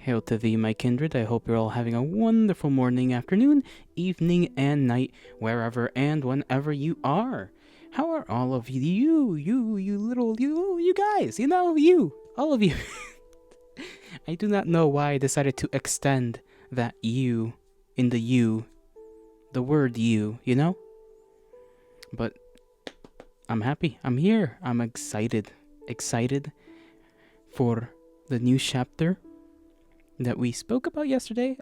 Hail to thee, my kindred. I hope you're all having a wonderful morning, afternoon, evening, and night, wherever and whenever you are. How are all of you guys? All of you. I do not know why I decided to extend that you in the word you. But I'm happy. I'm here. I'm excited. Excited for the new chapter that we spoke about yesterday.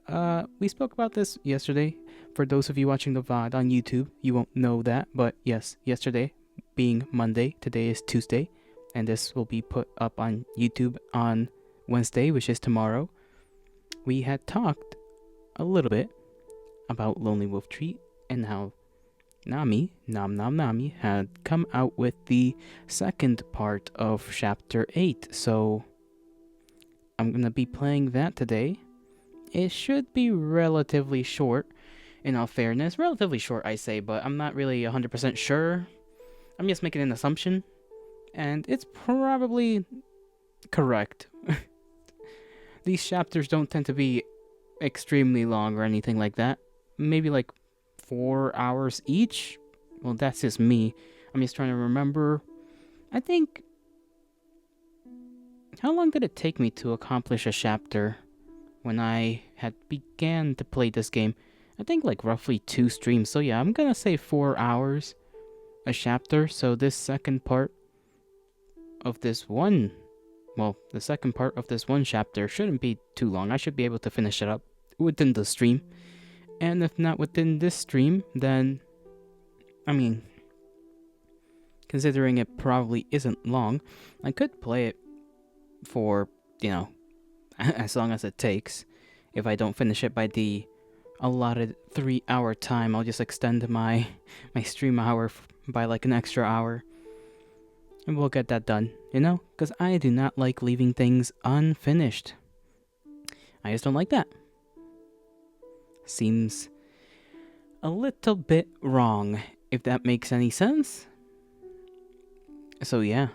We spoke about this yesterday. For those of you watching the VOD on YouTube, you won't know that, but yes, yesterday being Monday, today is Tuesday, and this will be put up on YouTube on Wednesday, which is tomorrow. We had talked a little bit about Lonely Wolf Tree and how Nami, Nami, had come out with the second part of Chapter 8, so I'm gonna be playing that today. It should be relatively short, in all fairness. Relatively short, I say, but I'm not really 100% sure. I'm just making an assumption, and it's probably correct. These chapters don't tend to be extremely long or anything like that. Maybe like 4 hours each. Well, that's just me. I'm just trying to remember. I think... How long did it take me to accomplish a chapter when I had began to play this game? I think like roughly 2 streams. So yeah, I'm gonna say 4 hours a chapter. So this second part of this one... Well, the second part of this one chapter shouldn't be too long. I should be able to finish it up within the stream. And if not within this stream, then... I mean... Considering it probably isn't long, I could play it for, as long as it takes. If I don't finish it by the allotted 3-hour time, I'll just extend my stream hour by like an extra hour. And we'll get that done, Because I do not like leaving things unfinished. I just don't like that. Seems a little bit wrong, if that makes any sense. So yeah.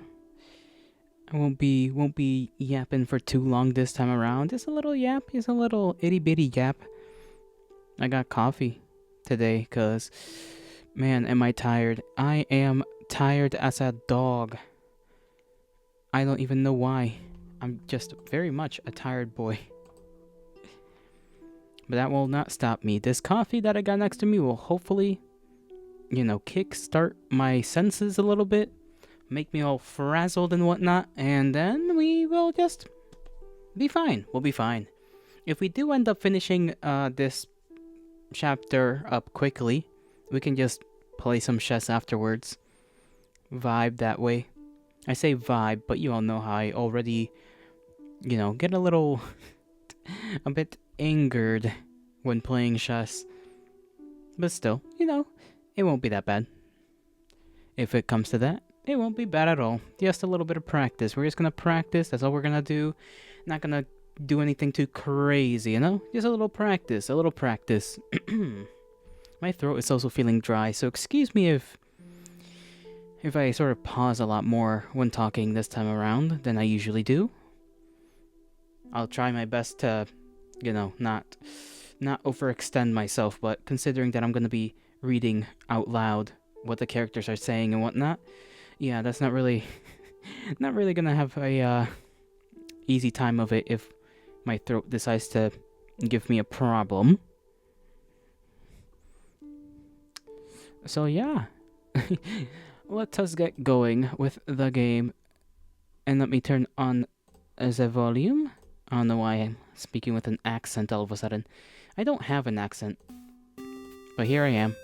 I won't be yapping for too long this time around. Just a little yap, just a little itty bitty yap. I got coffee today, cause man, am I tired. I am tired as a dog. I don't even know why. I'm just very much a tired boy. But that will not stop me. This coffee that I got next to me will hopefully, kickstart my senses a little bit. Make me all frazzled and whatnot. And then we will just be fine. We'll be fine. If we do end up finishing this chapter up quickly, we can just play some chess afterwards. Vibe that way. I say vibe, but you all know how I already, get a little... a bit angered when playing chess. But still, it won't be that bad. If it comes to that, it won't be bad at all. Just a little bit of practice. We're just gonna practice, that's all we're gonna do. Not gonna do anything too crazy, Just a little practice, My throat is also feeling dry, so excuse me if I sort of pause a lot more when talking this time around than I usually do. I'll try my best to, not overextend myself, but considering that I'm going to be reading out loud what the characters are saying and whatnot, yeah, that's not really going to have a easy time of it if my throat decides to give me a problem. So yeah, let us get going with the game, and let me turn on the volume. I don't know why I'm speaking with an accent all of a sudden. I don't have an accent, but here I am.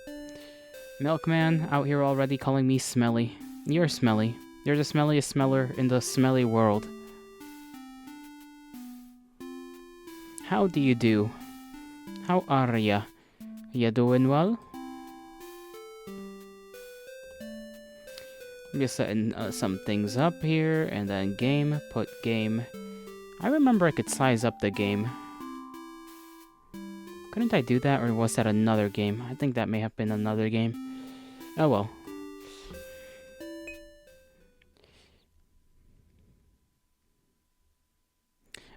Milkman out here already calling me smelly. You're smelly. You're the smelliest smeller in the smelly world. How do you do? How are ya? Ya doing well? I'm just setting some things up here, and then game, put game. I remember I could size up the game. Couldn't I do that, or was that another game? I think that may have been another game. Oh well.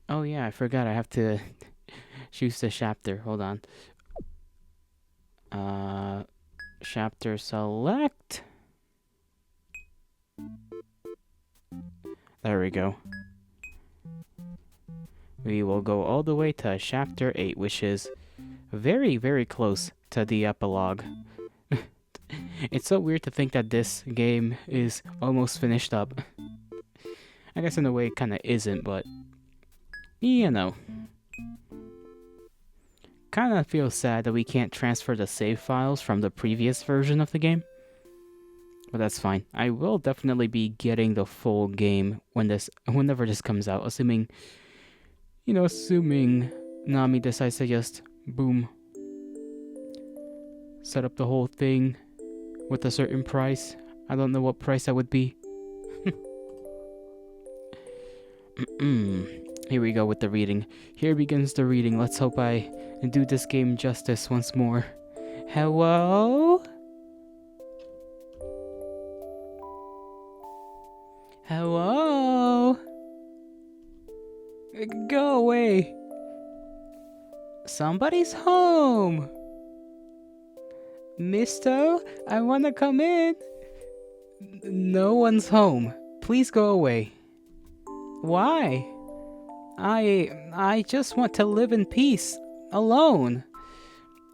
Oh yeah, I forgot. I have to choose the chapter. Hold on. Uh, chapter select. There we go. We will go all the way to chapter 8, which is very, very close to the epilogue. It's so weird to think that this game is almost finished up. I guess in a way it kinda isn't, but you know. Kinda feels sad that we can't transfer the save files from the previous version of the game. But that's fine. I will definitely be getting the full game whenever this comes out, assuming Nami decides to just boom set up the whole thing with a certain price. I don't know what price that would be. Here we go with the reading. Here begins the reading. Let's hope I do this game justice once more. Hello? Hello? Go away. Somebody's home. Mister, I wanna come in. No one's home. Please go away. Why? I just want to live in peace, alone.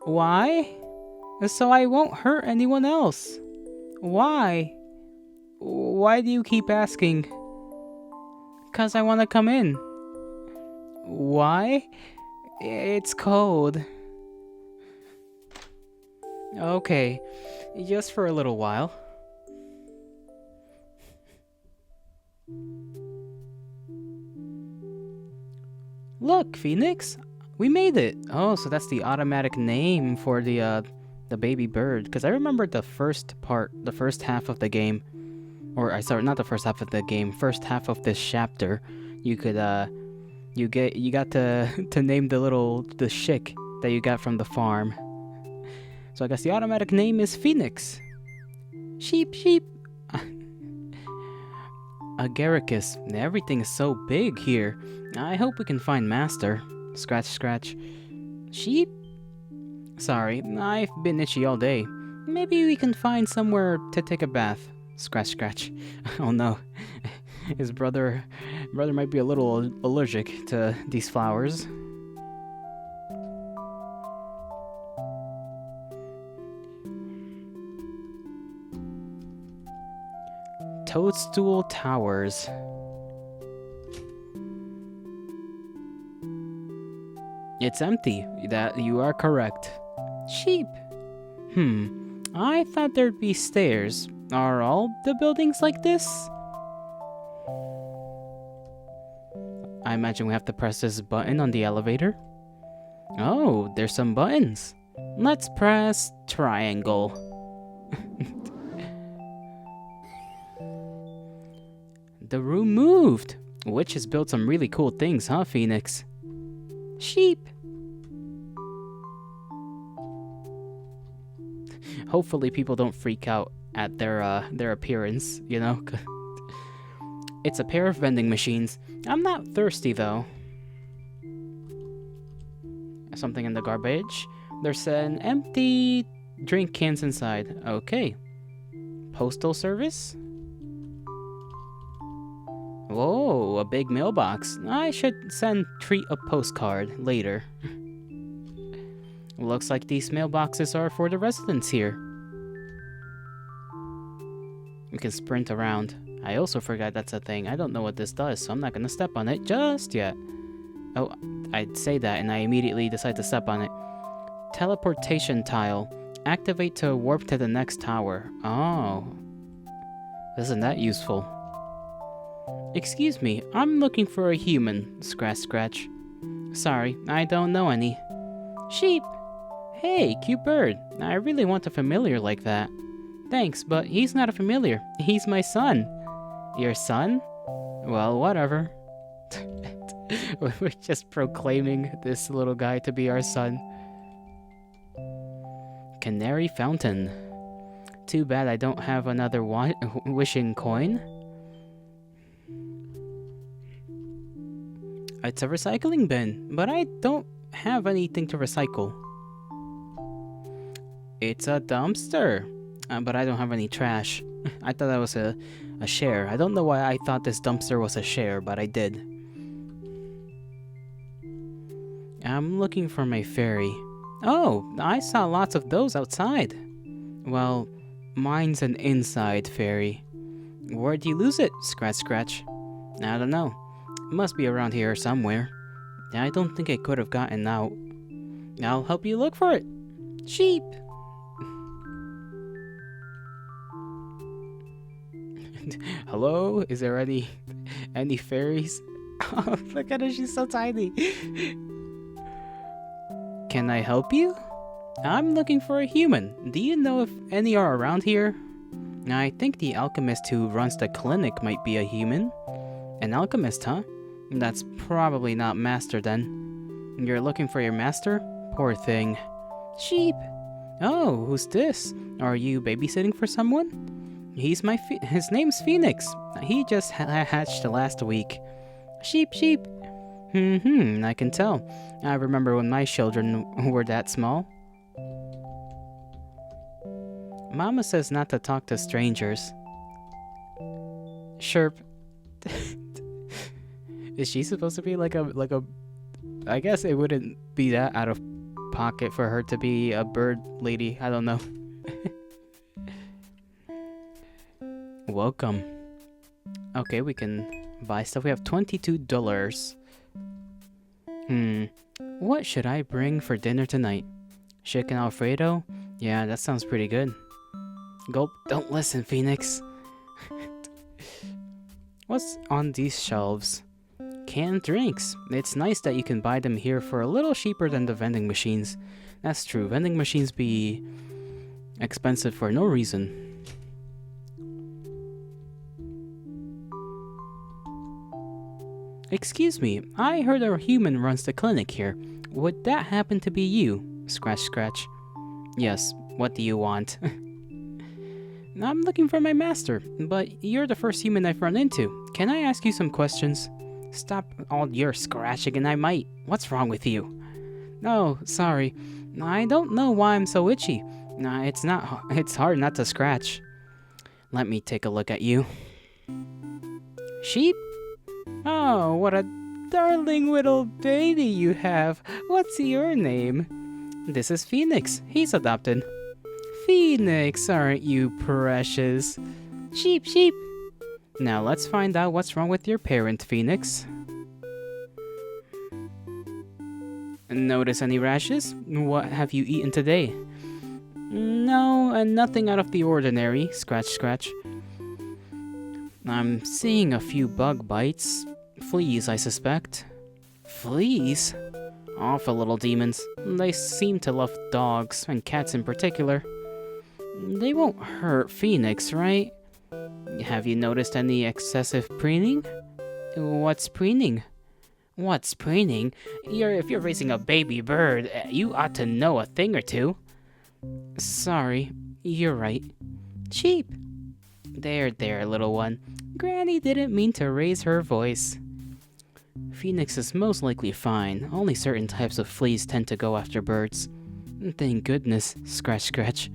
Why? So I won't hurt anyone else. Why? Why do you keep asking? 'Cause I want to come in. Why? It's cold. Okay, just for a little while. Look, Phoenix, we made it. Oh, so that's the automatic name for the baby bird. Because I remember the first half of the game, not the first half of the game, first half of this chapter. You could you got to name the chick that you got from the farm. So I guess the automatic name is Phoenix. Sheep, sheep. Agaricus, everything is so big here. I hope we can find Master. Scratch, scratch. Sheep? Sorry, I've been itchy all day. Maybe we can find somewhere to take a bath. Scratch, scratch. Oh no. His brother might be a little allergic to these flowers. Toadstool Towers. It's empty. That you are correct. Sheep. I thought there'd be stairs. Are all the buildings like this? I imagine we have to press this button on the elevator. Oh, there's some buttons. Let's press triangle. The room moved. Witch has built some really cool things, huh, Phoenix? Sheep. Hopefully people don't freak out at their appearance, you know? It's a pair of vending machines. I'm not thirsty, though. Something in the garbage. There's an empty drink cans inside. Okay. Postal service? Whoa, a big mailbox. I should send Treat a postcard later. Looks like these mailboxes are for the residents here. We can sprint around. I also forgot that's a thing. I don't know what this does, so I'm not gonna step on it just yet. Oh, I'd say that and I immediately decide to step on it. Teleportation tile. Activate to warp to the next tower. Oh. Isn't that useful? Excuse me, I'm looking for a human. Scratch, scratch. Sorry, I don't know any. Sheep! Hey, cute bird. I really want a familiar like that. Thanks, but he's not a familiar. He's my son. Your son? Well, whatever. We're just proclaiming this little guy to be our son. Canary Fountain. Too bad I don't have another wishing coin. It's a recycling bin, but I don't have anything to recycle. It's a dumpster, but I don't have any trash. I thought that was a share. I don't know why I thought this dumpster was a share, but I did. I'm looking for my fairy. Oh, I saw lots of those outside. Well, mine's an inside fairy. Where'd you lose it? Scratch, scratch. I don't know. It must be around here somewhere. I don't think it could have gotten out. I'll help you look for it. Sheep! Hello? Is there any fairies? Oh, look at her, she's so tiny. Can I help you? I'm looking for a human. Do you know if any are around here? I think the alchemist who runs the clinic might be a human. An alchemist, huh? That's probably not master then. You're looking for your master? Poor thing. Sheep! Oh, who's this? Are you babysitting for someone? His name's Phoenix. He just hatched last week. Sheep, sheep. I can tell. I remember when my children were that small. Mama says not to talk to strangers. Sherp. Is she supposed to be like a... I guess it wouldn't be that out of pocket for her to be a bird lady. I don't know. Welcome. Okay, we can buy stuff. We have $22. What should I bring for dinner tonight? Chicken Alfredo? Yeah, that sounds pretty good. Gulp. Don't listen, Phoenix. What's on these shelves? Canned drinks. It's nice that you can buy them here for a little cheaper than the vending machines. That's true. Vending machines be expensive for no reason. Excuse me, I heard a human runs the clinic here. Would that happen to be you? Scratch, scratch. Yes, what do you want? I'm looking for my master, but you're the first human I've run into. Can I ask you some questions? Stop all your scratching and I might. What's wrong with you? No, sorry. I don't know why I'm so itchy. It's hard not to scratch. Let me take a look at you. Sheep? Oh, what a darling little baby you have. What's your name? This is Phoenix. He's adopted. Phoenix, aren't you precious? Sheep, sheep. Now let's find out what's wrong with your parent, Phoenix. Notice any rashes? What have you eaten today? No, and nothing out of the ordinary. Scratch, scratch. I'm seeing a few bug bites. Fleas, I suspect. Fleas? Awful little demons. They seem to love dogs, and cats in particular. They won't hurt Phoenix, right? Have you noticed any excessive preening? What's preening? What's preening? If you're raising a baby bird, you ought to know a thing or two. Sorry, you're right. Cheap. There, little one. Granny didn't mean to raise her voice. Phoenix is most likely fine. Only certain types of fleas tend to go after birds. Thank goodness. Scratch, scratch.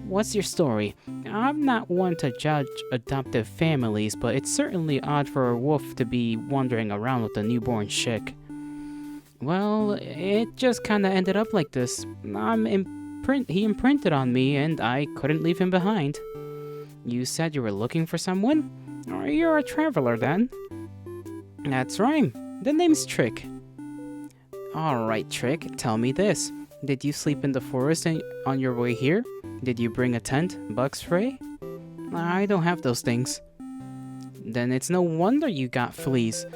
What's your story? I'm not one to judge adoptive families, but it's certainly odd for a wolf to be wandering around with a newborn chick. Well, it just kinda ended up like this. He imprinted on me, and I couldn't leave him behind. You said you were looking for someone? You're a traveler, then? That's right. The name's Trick. Alright, Trick, tell me this. Did you sleep in the forest on your way here? Did you bring a tent, bug spray? I don't have those things. Then it's no wonder you got fleas.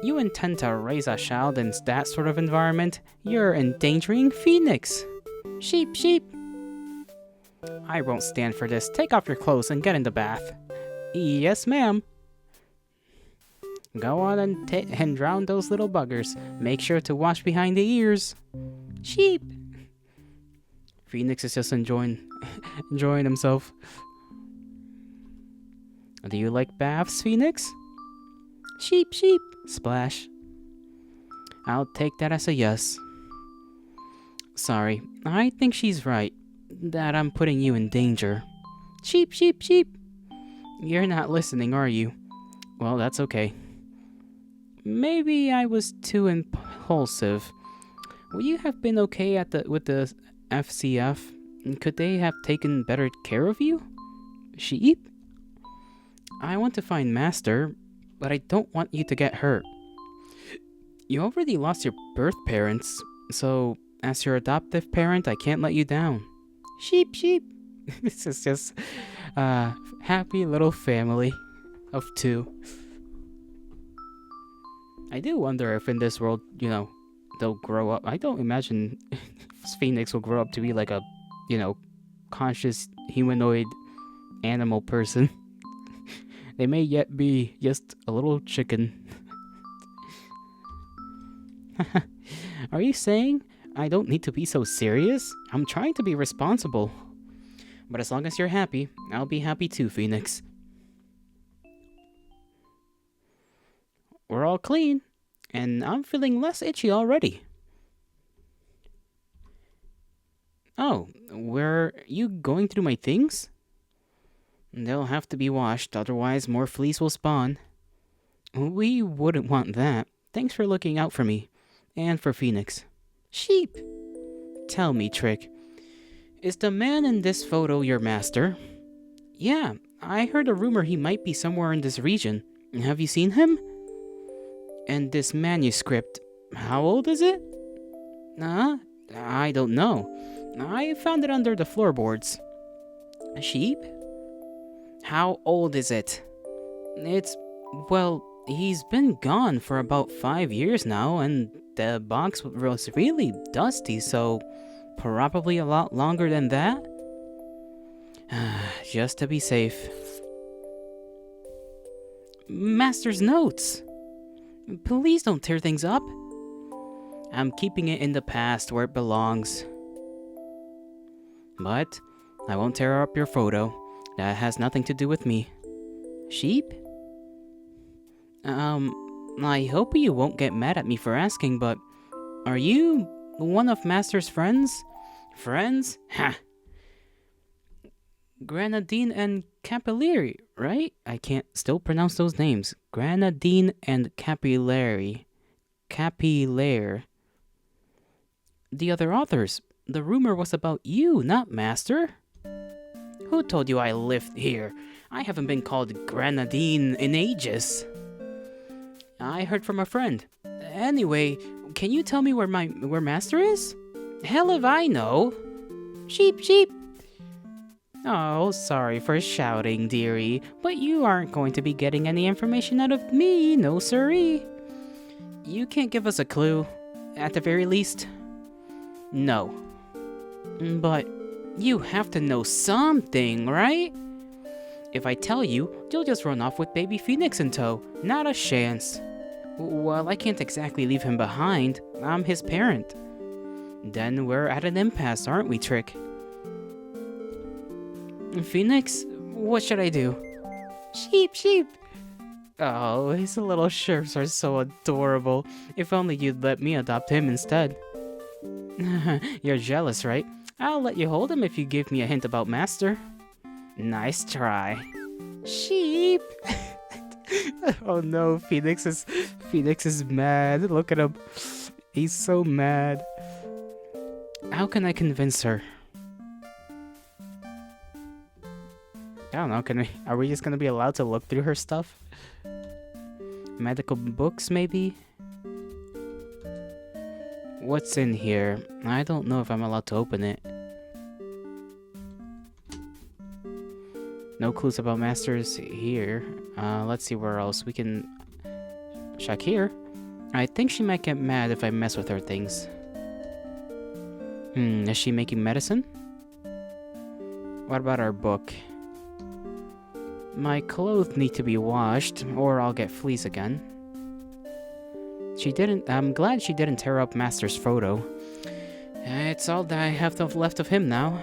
You intend to raise a child in that sort of environment? You're endangering Phoenix. Sheep, sheep. I won't stand for this. Take off your clothes and get in the bath. Yes, ma'am. Go on and drown those little buggers. Make sure to wash behind the ears. Sheep. Phoenix is just enjoying himself. Do you like baths, Phoenix? Sheep, sheep. Splash. I'll take that as a yes. Sorry, I think she's right. That I'm putting you in danger. Sheep, sheep, sheep! You're not listening, are you? Well, that's okay. Maybe I was too impulsive. Would you have been okay with the FCF? Could they have taken better care of you? Sheep? I want to find Master, but I don't want you to get hurt. You already lost your birth parents, so as your adoptive parent, I can't let you down. Sheep, sheep. This is just a happy little family of two. I do wonder if in this world, they'll grow up. I don't imagine Phoenix will grow up to be like a, conscious humanoid animal person. They may yet be just a little chicken. Are you saying I don't need to be so serious? I'm trying to be responsible. But as long as you're happy, I'll be happy too, Phoenix. We're all clean, and I'm feeling less itchy already. Oh, were you going through my things? They'll have to be washed, otherwise more fleas will spawn. We wouldn't want that. Thanks for looking out for me. And for Phoenix. Sheep! Tell me, Trick. Is the man in this photo your master? Yeah, I heard a rumor he might be somewhere in this region. Have you seen him? And this manuscript, how old is it? I don't know. I found it under the floorboards. A sheep? How old is it? He's been gone for about 5 years now, and the box was really dusty, so probably a lot longer than that. Just to be safe. Master's notes! Please don't tear things up. I'm keeping it in the past where it belongs. But I won't tear up your photo. That has nothing to do with me. Sheep? I hope you won't get mad at me for asking, but are you one of Master's friends? Friends? Ha! Grenadine and Capillary, right? I can't still pronounce those names. Grenadine and Capillary. Capillare. The other authors. The rumor was about you, not Master. Who told you I lived here? I haven't been called Grenadine in ages. I heard from a friend. Anyway, can you tell me where Master is? Hell if I know. Sheep, sheep. Oh, sorry for shouting, dearie, but you aren't going to be getting any information out of me, no siree. You can't give us a clue, at the very least? No. But you have to know something, right? If I tell you, you'll just run off with baby Phoenix in tow. Not a chance. Well, I can't exactly leave him behind. I'm his parent. Then we're at an impasse, aren't we, Trick? Phoenix, what should I do? Sheep, sheep. Oh, his little shirts are so adorable. If only you'd let me adopt him instead. You're jealous, right? I'll let you hold him if you give me a hint about Master. Nice try. Sheep. Oh no, Phoenix is mad. Look at him. He's so mad. How can I convince her? I don't know, are we just gonna be allowed to look through her stuff? Medical books, maybe? What's in here? I don't know if I'm allowed to open it. No clues about Masters here. Let's see where else. We can check here. I think she might get mad if I mess with her things. Is she making medicine? What about our book? My clothes need to be washed, or I'll get fleas again. I'm glad she didn't tear up Master's photo. It's all that I have left of him now.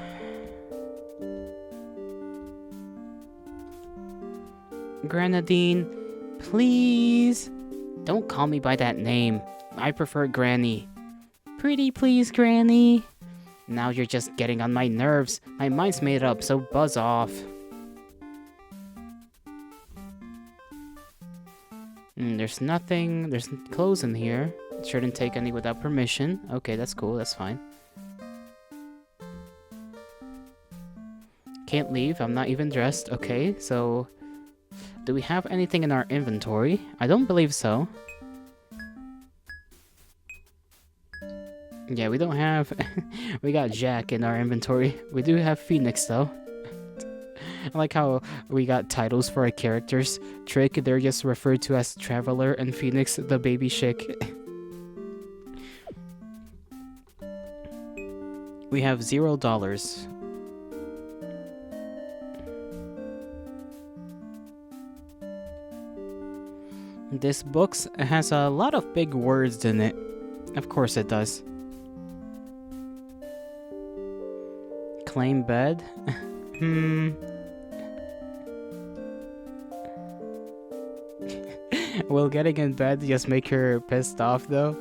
Grenadine, please. Don't call me by that name. I prefer Granny. Pretty please, Granny. Now you're just getting on my nerves. My mind's made up, so buzz off. There's nothing. There's clothes in here. Shouldn't take any without permission. Okay, that's cool. That's fine. Can't leave. I'm not even dressed. Okay, so... do we have anything in our inventory? I don't believe so. Yeah, we don't have... we got Jack in our inventory. We do have Phoenix, though. I like how we got titles for our characters. Trick, they're just referred to as Traveler, and Phoenix, the baby chick. We have $0. This book has a lot of big words in it. Of course it does. Claim bed? Will getting in bed just make her pissed off though?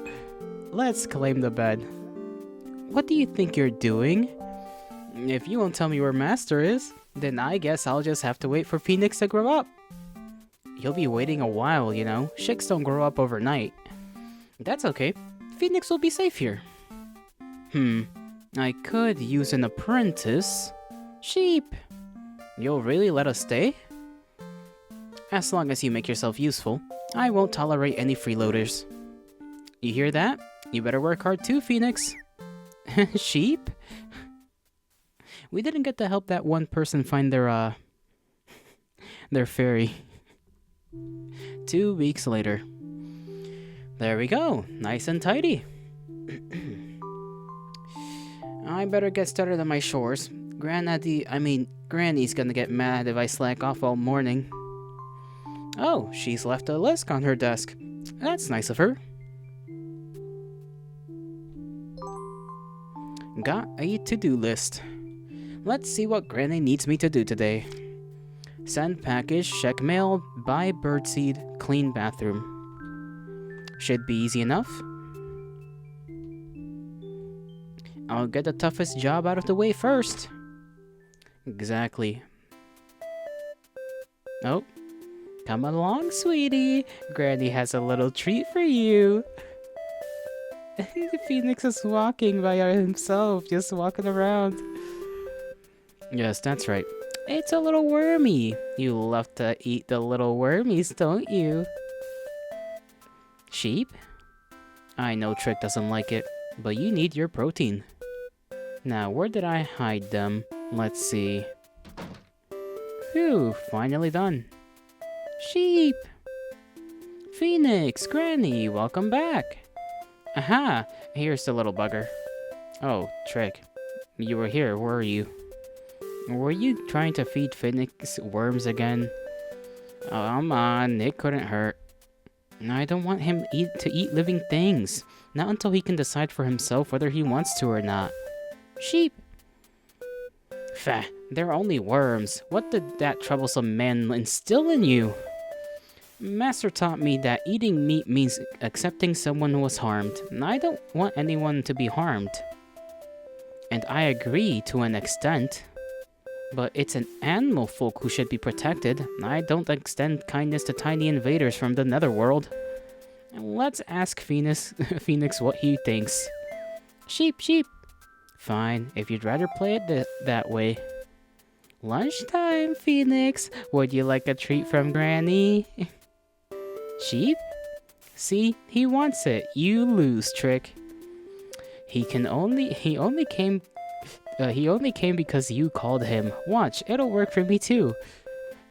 Let's claim the bed. What do you think you're doing? If you won't tell me where Master is, then I guess I'll just have to wait for Phoenix to grow up. You'll be waiting a while, you know. Chicks don't grow up overnight. That's okay. Phoenix will be safe here. I could use an apprentice. Sheep. You'll really let us stay? As long as you make yourself useful, I won't tolerate any freeloaders. You hear that? You better work hard too, Phoenix. Sheep? We didn't get to help that one person find their fairy. 2 weeks later. There we go. Nice and tidy. I better get started on my chores. Granny's gonna get mad if I slack off all morning. Oh, she's left a list on her desk. That's nice of her. Got a to-do list. Let's see what Granny needs me to do today. Send package, check mail, buy birdseed, clean bathroom. Should be easy enough. I'll get the toughest job out of the way first. Exactly. Oh. Come along, sweetie. Granny has a little treat for you. Phoenix is walking by himself, just walking around. Yes, that's right. It's a little wormy. You love to eat the little wormies, don't you? Sheep? I know Trick doesn't like it, but you need your protein. Now, where did I hide them? Let's see. Phew, finally done. Sheep! Phoenix, Granny, welcome back. Aha, here's the little bugger. Oh, Trick. You were here, were you? Were you trying to feed Phoenix worms again? Oh, come on, it couldn't hurt. I don't want him to eat living things. Not until he can decide for himself whether he wants to or not. Sheep! Pfeh, they're only worms. What did that troublesome man instill in you? Master taught me that eating meat means accepting someone who was harmed. I don't want anyone to be harmed. And I agree to an extent. But it's an animal folk who should be protected. I don't extend kindness to tiny invaders from the netherworld. Let's ask Phoenix what he thinks. Sheep, sheep. Fine, if you'd rather play it that way. Lunchtime, Phoenix. Would you like a treat from Granny? Sheep? See, he wants it. You lose, Trick. He only came because you called him. Watch, it'll work for me too.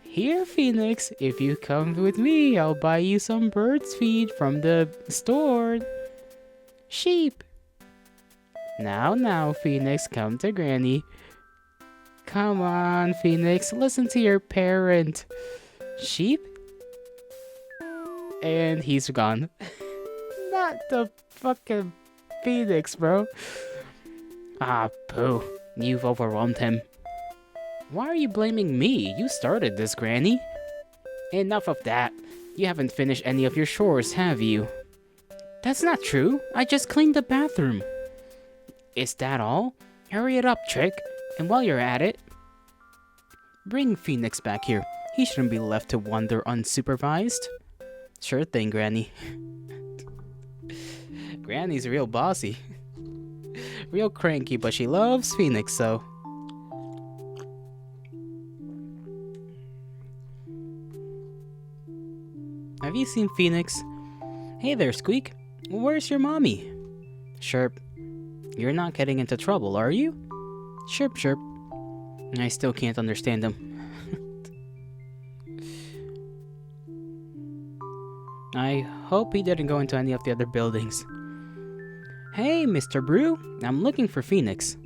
Here, Phoenix, if you come with me, I'll buy you some bird's feed from the store. Sheep. Now, Phoenix, come to Granny. Come on, Phoenix, listen to your parent. Sheep? And he's gone. Not the fucking Phoenix, bro. Ah, pooh. You've overwhelmed him. Why are you blaming me? You started this, Granny. Enough of that. You haven't finished any of your chores, have you? That's not true. I just cleaned the bathroom. Is that all? Hurry it up, Trick. And while you're at it, bring Phoenix back here. He shouldn't be left to wander unsupervised. Sure thing, Granny. Granny's real bossy. Real cranky, but she loves Phoenix, so... Have you seen Phoenix? Hey there, Squeak. Where's your mommy? Chirp. You're not getting into trouble, are you? Chirp, chirp. I still can't understand him. I hope he didn't go into any of the other buildings. Hey, Mr. Brew. I'm looking for Phoenix.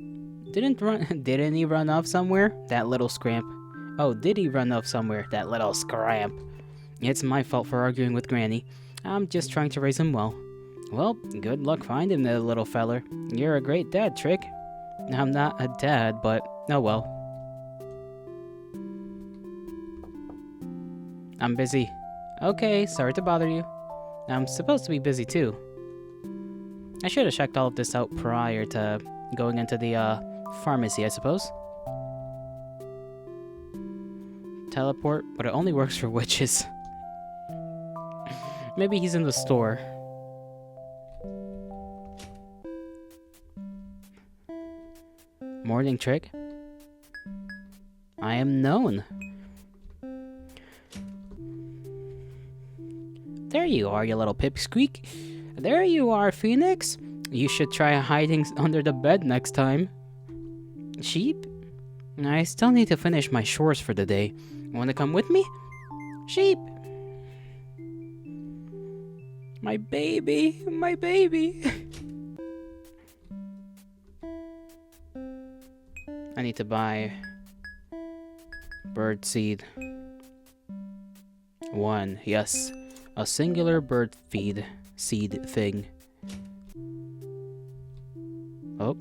Didn't he run off somewhere? That little scramp. Oh, did he run off somewhere? That little scramp. It's my fault for arguing with Granny. I'm just trying to raise him well. Well, good luck finding the little feller. You're a great dad, Trick. I'm not a dad, but oh well. I'm busy. Okay, sorry to bother you. I'm supposed to be busy too. I should have checked all of this out prior to going into the pharmacy, I suppose. Teleport, but it only works for witches. Maybe he's in the store. Morning, Trick. I am known. There you are, you little pipsqueak. There you are, Phoenix. You should try hiding under the bed next time. Sheep? I still need to finish my chores for the day. Wanna come with me? Sheep! My baby! My baby! I need to buy bird seed. 1, yes. A singular bird seed thing. Oh.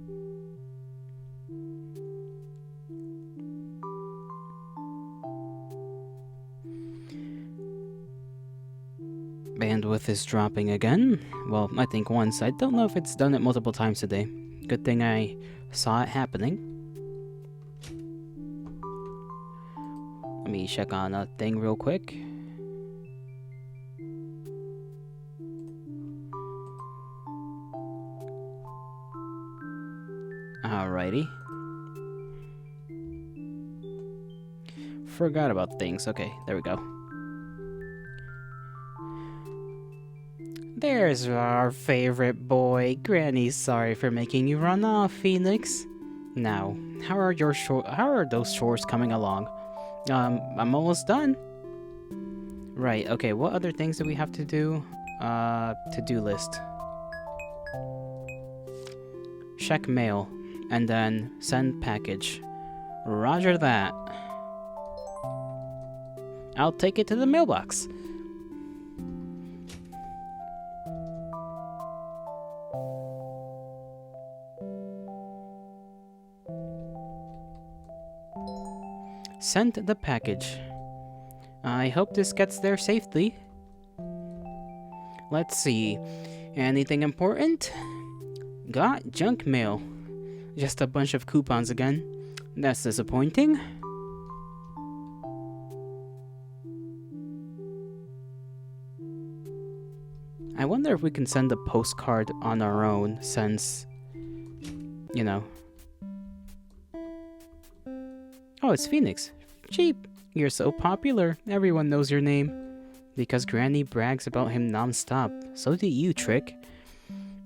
Bandwidth is dropping again. Well, I think once. I don't know if it's done it multiple times today. Good thing I saw it happening. Let me check on a thing real quick. Alrighty. Forgot about things. Okay, there we go. There's our favorite boy. Granny's sorry for making you run off, Phoenix. Now, how are those chores coming along? I'm almost done. Right, okay, what other things do we have to do? To-do list. Check mail. And then send package. Roger that. I'll take it to the mailbox. Send the package. I hope this gets there safely. Let's see. Anything important? Got junk mail. Just a bunch of coupons again. That's disappointing. I wonder if we can send a postcard on our own since, you know. Oh, it's Phoenix. Cheap. You're so popular. Everyone knows your name. Because Granny brags about him non-stop. So do you, Trick.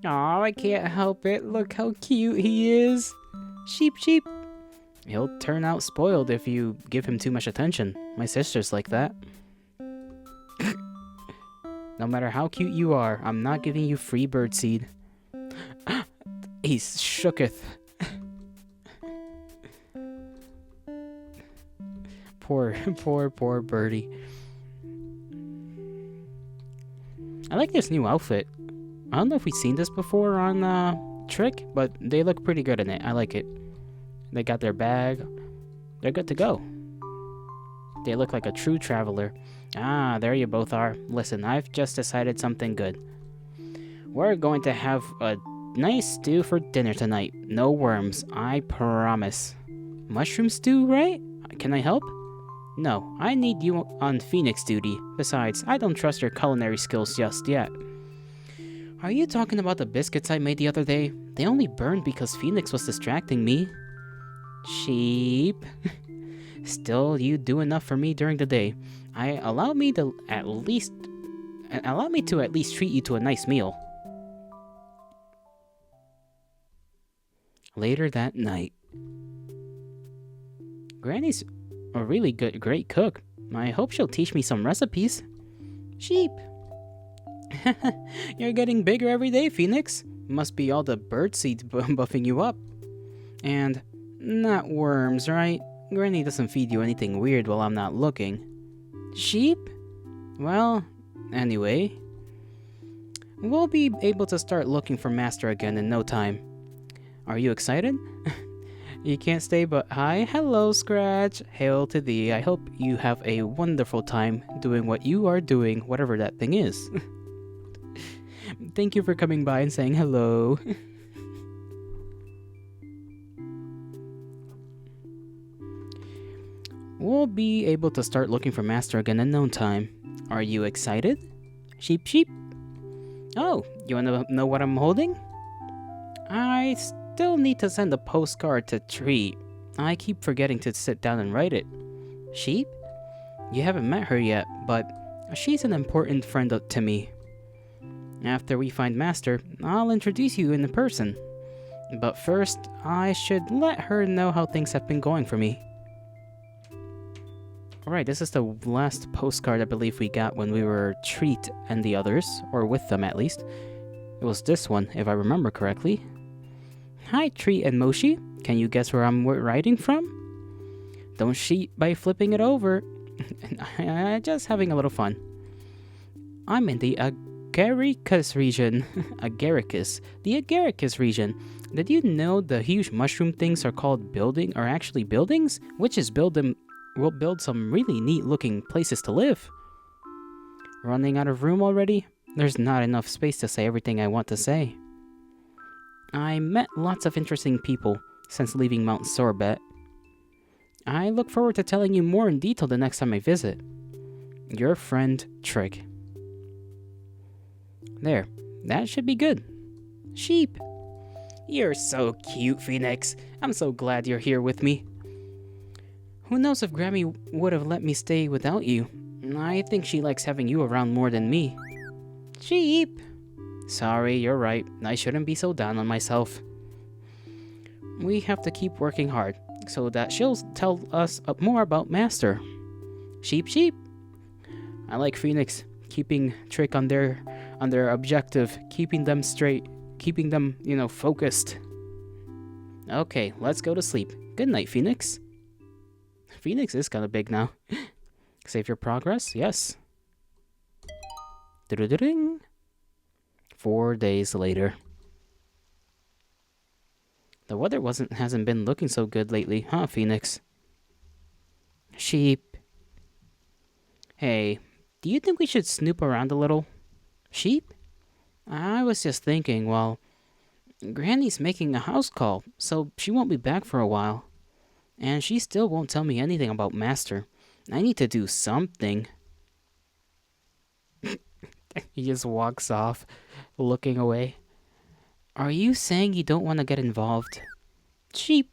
Aw, I can't help it. Look how cute he is. Sheep, sheep. He'll turn out spoiled if you give him too much attention. My sister's like that. No matter how cute you are, I'm not giving you free birdseed. He shooketh. Poor birdie. I like this new outfit. I don't know if we've seen this before on Trick, but they look pretty good in it. I like it. They got their bag. They're good to go. They look like a true traveler. Ah, there you both are. Listen, I've just decided something good. We're going to have a nice stew for dinner tonight. No worms, I promise. Mushroom stew, right? Can I help? No, I need you on Phoenix duty. Besides, I don't trust your culinary skills just yet. Are you talking about the biscuits I made the other day? They only burned because Phoenix was distracting me. Sheep. Still, you do enough for me during the day. Allow me to at least treat you to a nice meal. Later that night. Granny's a really great cook. I hope she'll teach me some recipes. Sheep. You're getting bigger every day, Phoenix. Must be all the bird seeds buffing you up. And not worms, right? Granny doesn't feed you anything weird while I'm not looking. Sheep? Well, anyway. We'll be able to start looking for Master again in no time. Are you excited? You can't stay but hi. Hello, Scratch. Hail to thee. I hope you have a wonderful time doing what you are doing, whatever that thing is. Thank you for coming by and saying hello. We'll be able to start looking for Master again in no time. Are you excited? Sheep, sheep. Oh, you wanna know what I'm holding? I still need to send a postcard to Tree. I keep forgetting to sit down and write it. Sheep? You haven't met her yet, but she's an important friend to me. After we find Master, I'll introduce you in person. But first, I should let her know how things have been going for me. Alright, this is the last postcard I believe we got when we were Treat and the others, or with them at least. It was this one, if I remember correctly. Hi, Treat and Moshi. Can you guess where I'm writing from? Don't cheat by flipping it over. Just having a little fun. I'm in the Agaricus region. The Agaricus region. Did you know the huge mushroom things are called actually buildings? Witches will build some really neat looking places to live. Running out of room already? There's not enough space to say everything I want to say. I met lots of interesting people since leaving Mount Sorbet. I look forward to telling you more in detail the next time I visit. Your friend, Trick. There, that should be good. Sheep. You're so cute, Phoenix. I'm so glad you're here with me. Who knows if Grammy would have let me stay without you. I think she likes having you around more than me. Sheep. Sorry, you're right. I shouldn't be so down on myself. We have to keep working hard so that she'll tell us more about Master. Sheep, sheep. I like Phoenix keeping Trick on their objective, keeping them straight, keeping them, focused. Okay, let's go to sleep. Good night, Phoenix. Phoenix is kind of big now. Save your progress? Yes. 4 days later. The weather hasn't been looking so good lately, huh, Phoenix? Sheep. Hey, do you think we should snoop around a little? Sheep? I was just thinking, well, Granny's making a house call, so she won't be back for a while. And she still won't tell me anything about Master. I need to do something. He just walks off, looking away. Are you saying you don't want to get involved? Sheep.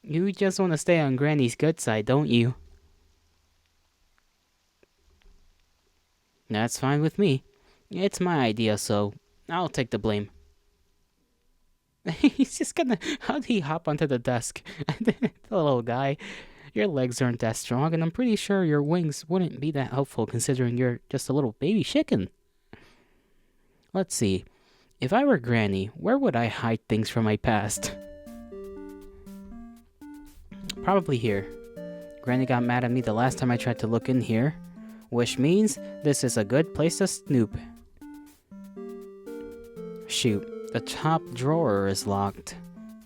You just want to stay on Granny's good side, don't you? That's fine with me. It's my idea, so I'll take the blame. He's just gonna... How'd he hop onto the desk? The little guy. Your legs aren't that strong, and I'm pretty sure your wings wouldn't be that helpful considering you're just a little baby chicken. Let's see. If I were Granny, where would I hide things from my past? Probably here. Granny got mad at me the last time I tried to look in here, which means this is a good place to snoop. Shoot. The top drawer is locked.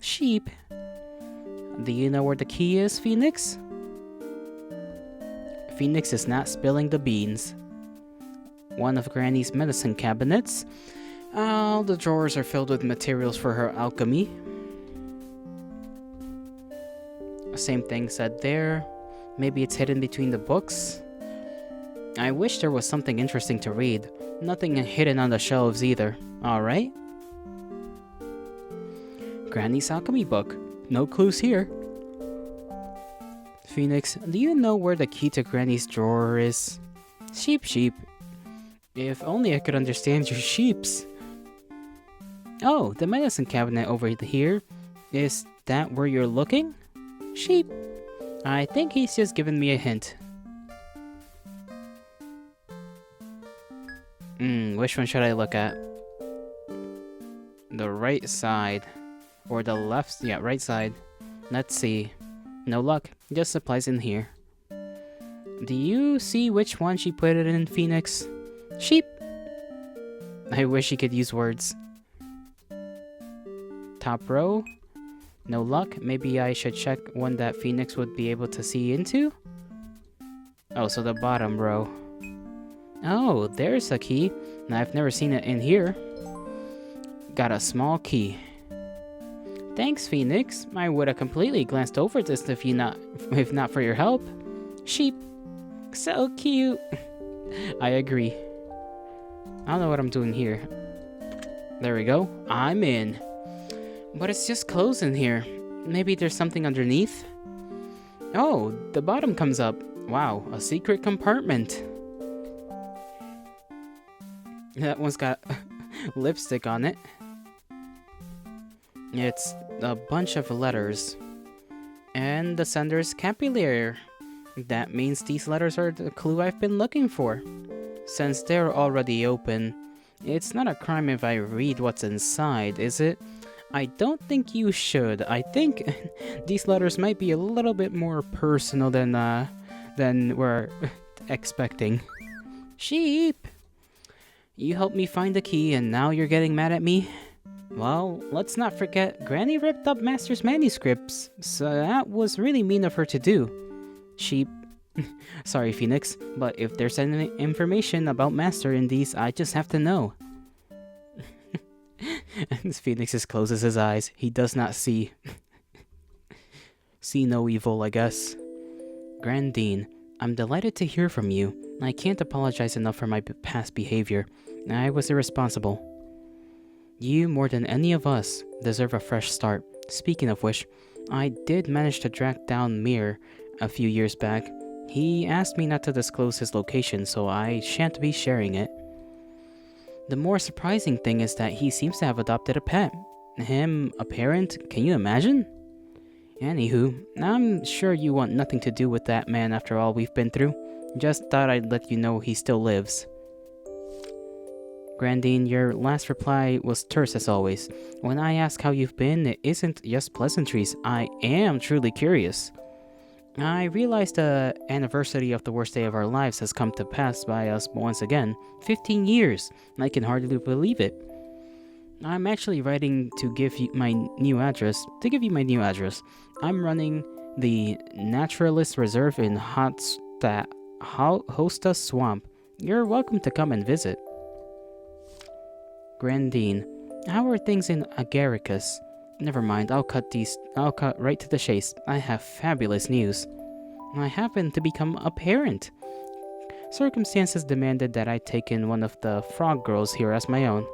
Sheep. Do you know where the key is, Phoenix? Phoenix is not spilling the beans. One of Granny's medicine cabinets. All the drawers are filled with materials for her alchemy. Same thing said there. Maybe it's hidden between the books. I wish there was something interesting to read. Nothing hidden on the shelves either. Alright. Granny's alchemy book. No clues here. Phoenix, do you know where the key to Granny's drawer is? Sheep, sheep. If only I could understand your sheeps. Oh, the medicine cabinet over here. Is that where you're looking? Sheep. I think he's just given me a hint. Which one should I look at? The right side. Or the left? Yeah, right side. Let's see. No luck. Just supplies in here. Do you see which one she put it in, Phoenix? Sheep. I wish she could use words. Top row. No luck. Maybe I should check one that Phoenix would be able to see into? Oh, so the bottom row. Oh, there's a key. I've never seen it in here. Got a small key. Thanks, Phoenix. I would have completely glanced over this if not for your help. Sheep. So cute. I agree. I don't know what I'm doing here. There we go. I'm in. But it's just closed in here. Maybe there's something underneath? Oh, the bottom comes up. Wow, a secret compartment. That one's got lipstick on it. It's a bunch of letters. And the sender's capillary. That means these letters are the clue I've been looking for. Since they're already open, it's not a crime if I read what's inside, is it? I don't think you should. I think these letters might be a little bit more personal than we're expecting. Sheep! You helped me find the key and now you're getting mad at me? Well, let's not forget Granny ripped up Master's manuscripts, so that was really mean of her to do. Sheep. Sorry, Phoenix, but if there's any information about Master in these, I just have to know. And Phoenix just closes his eyes. He does not see. See no evil, I guess. Grandine, I'm delighted to hear from you. I can't apologize enough for my past behavior. I was irresponsible. You, more than any of us, deserve a fresh start. Speaking of which, I did manage to track down Mir a few years back. He asked me not to disclose his location, so I shan't be sharing it. The more surprising thing is that he seems to have adopted a pet. Him, a parent? Can you imagine? Anywho, I'm sure you want nothing to do with that man after all we've been through. Just thought I'd let you know he still lives. Grandine, your last reply was terse as always. When I ask how you've been, it isn't just pleasantries. I am truly curious. I realize the anniversary of the worst day of our lives has come to pass by us once again. 15 years. I can hardly believe it. I'm actually writing to give you my new address. I'm running the Naturalist Reserve in Hosta Swamp. You're welcome to come and visit. Grandine, how are things in Agaricus? Never mind, I'll cut right to the chase. I have fabulous news. I happen to become a parent. Circumstances demanded that I take in one of the frog girls here as my own.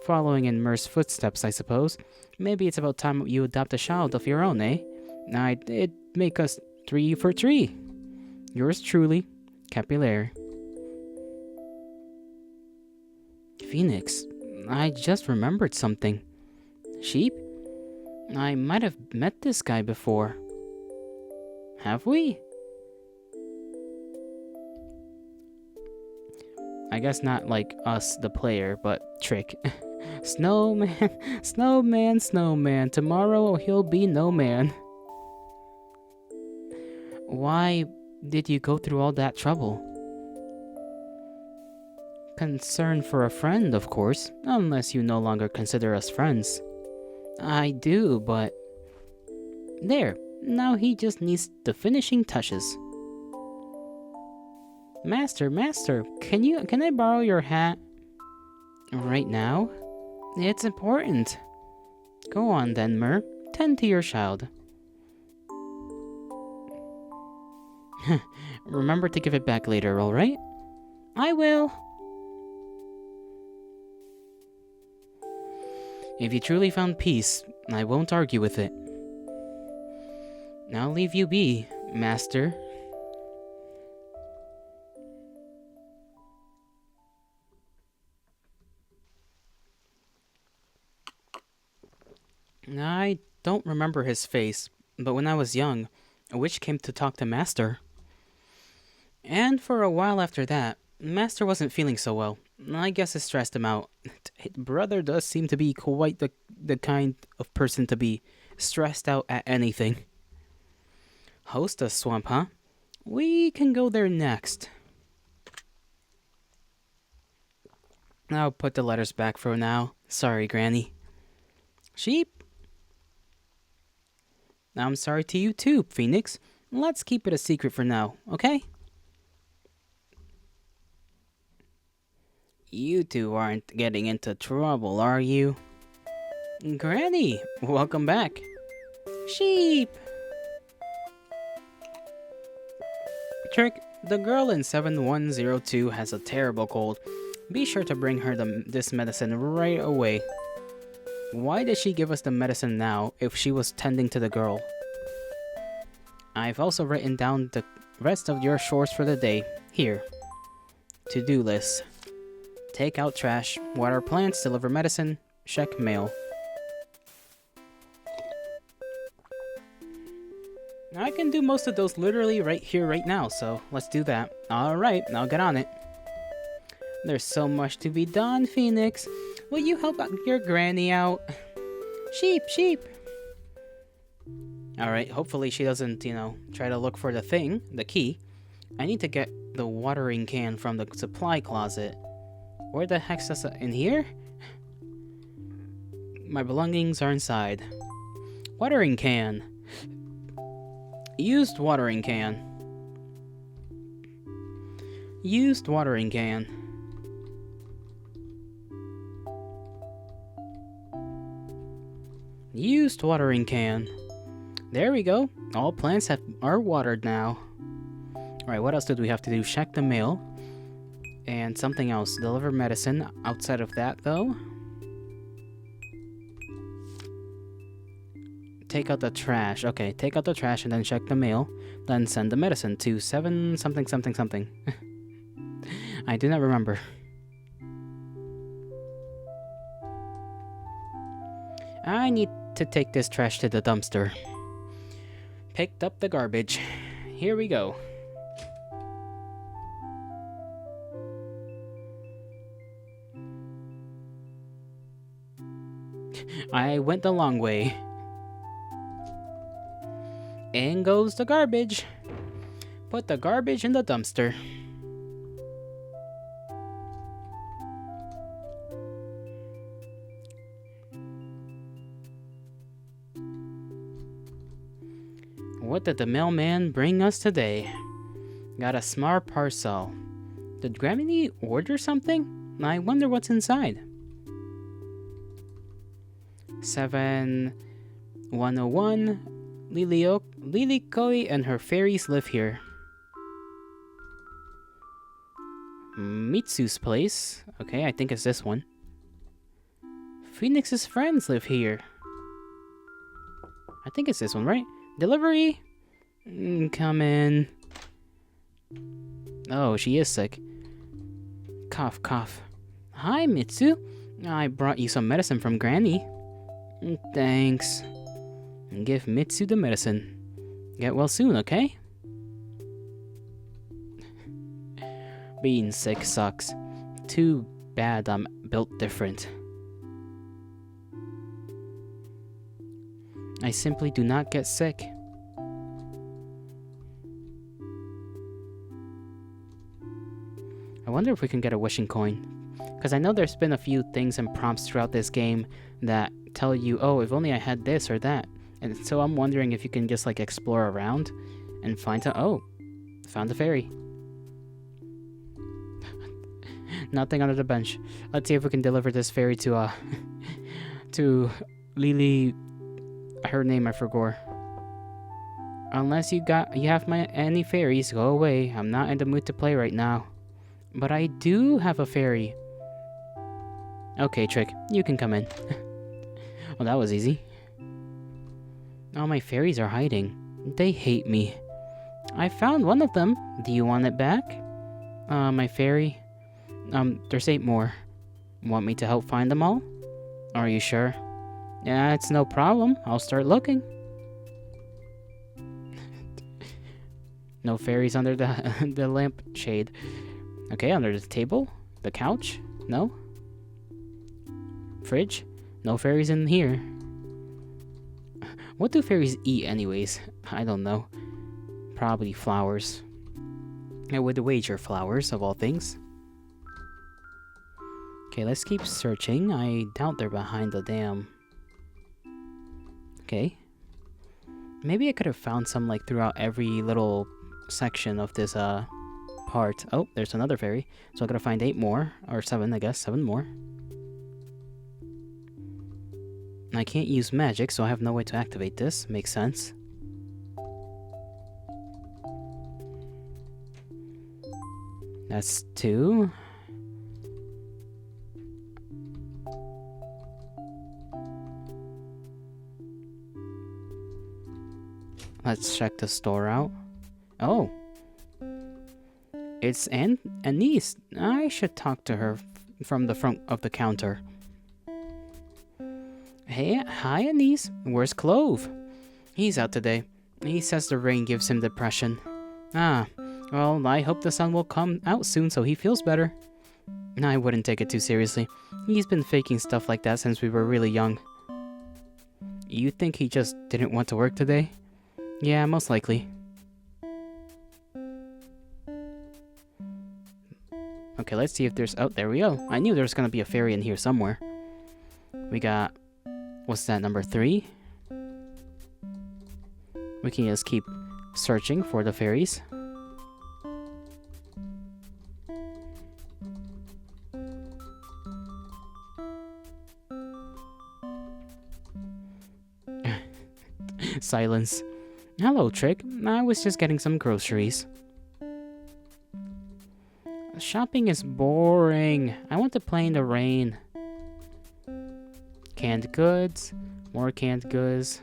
Following in Mer's footsteps, I suppose. Maybe it's about time you adopt a child of your own, eh? It'd make us 3 for 3. Yours truly, Capillary. Phoenix, I just remembered something. Sheep? I might have met this guy before. Have we? I guess not like us, the player, but Trick. Snowman, snowman, snowman. Tomorrow he'll be no man. Why did you go through all that trouble? Concern for a friend, of course, unless you no longer consider us friends. I do, but... There, now he just needs the finishing touches. Master, can I borrow your hat? Right now? It's important. Go on then, Mer. Tend to your child. Remember to give it back later, alright? I will. If you truly found peace, I won't argue with it. I'll leave you be, Master. I don't remember his face, but when I was young, a witch came to talk to Master. And for a while after that, Master wasn't feeling so well. I guess it stressed him out. Brother does seem to be quite the kind of person to be stressed out at anything. Host a swamp, huh? We can go there next. I'll put the letters back for now. Sorry, Granny. Sheep? I'm sorry to you too, Phoenix. Let's keep it a secret for now, okay? You two aren't getting into trouble, are you? Granny, welcome back. Sheep! Trick, the girl in 7102 has a terrible cold. Be sure to bring her this medicine right away. Why did she give us the medicine now if she was tending to the girl? I've also written down the rest of your chores for the day. Here. To-do list. Take out trash, water plants, deliver medicine, check mail. I can do most of those literally right here, right now, so let's do that. Alright, I'll get on it. There's so much to be done, Phoenix. Will you help your granny out? Sheep, sheep. Alright, hopefully she doesn't, try to look for the key. I need to get the watering can from the supply closet. Where the heck's this? In here? My belongings are inside. Watering can. Used watering can. Used watering can. Used watering can. There we go. All plants are watered now. Alright, what else did we have to do? Check the mail. And something else. Deliver medicine. Outside of that, though. Take out the trash. Okay, take out the trash and then check the mail. Then send the medicine to 7 something something something. I do not remember. I need to take this trash to the dumpster. Picked up the garbage. Here we go. I went the long way. In goes the garbage. Put the garbage in the dumpster. What did the mailman bring us today? Got a smart parcel. Did Granny order something? I wonder what's inside. 7101. Lily Koi and her fairies live here. Mitsu's place. Okay, I think it's this one. Phoenix's friends live here. I think it's this one, right? Delivery? Come in. Oh, she is sick. Cough, cough. Hi, Mitsu. I brought you some medicine from Granny. Thanks. Give Mitsu the medicine. Get well soon, okay? Being sick sucks. Too bad I'm built different. I simply do not get sick. I wonder if we can get a wishing coin. Because I know there's been a few things and prompts throughout this game that tell you, oh, if only I had this or that. And so I'm wondering if you can just like explore around and find found a fairy. Nothing under the bench. Let's see if we can deliver this fairy to to Lily. Her name I forgot. Unless you have any fairies, go away. I'm not in the mood to play right now. But I do have a fairy. Okay, Trick, you can come in. Well, that was easy. Oh, my fairies are hiding. They hate me. I found one of them. Do you want it back? My fairy. There's 8 more. Want me to help find them all? Are you sure? Yeah, it's no problem. I'll start looking. No fairies under the the lampshade. Okay, under the table, the couch. No. Fridge. No fairies in here. What do fairies eat, anyways? I don't know. Probably flowers. I would wager flowers, of all things. Okay, let's keep searching. I doubt they're behind the dam. Okay. Maybe I could have found some, like, throughout every little section of this, part. Oh, there's another fairy. So I gotta find 8 more. Or 7, I guess. 7 more. I can't use magic, so I have no way to activate this. Makes sense. That's 2. Let's check the store out. Oh. It's Anise. I should talk to her from the front of the counter. Hey, hi Anise. Where's Clove? He's out today. He says the rain gives him depression. Ah, well, I hope the sun will come out soon so he feels better. I wouldn't take it too seriously. He's been faking stuff like that since we were really young. You think he just didn't want to work today? Yeah, most likely. Okay, let's see if there's... Oh, there we go. I knew there was gonna be a fairy in here somewhere. We got... What's that, number 3? We can just keep searching for the fairies. Silence. Hello, Trick. I was just getting some groceries. Shopping is boring. I want to play in the rain. Canned goods. More canned goods.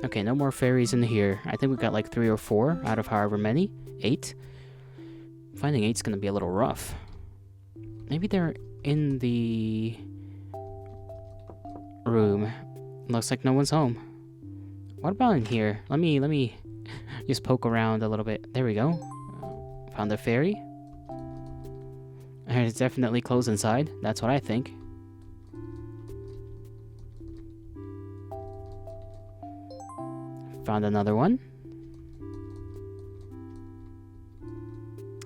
Okay, no more fairies in here. I think we got like 3 or 4 out of however many. 8. Finding 8's gonna be a little rough. Maybe they're in the room. Looks like no one's home. What about in here? Let me just poke around a little bit. There we go. Found a fairy. It's definitely closed inside. That's what I think. Found another one.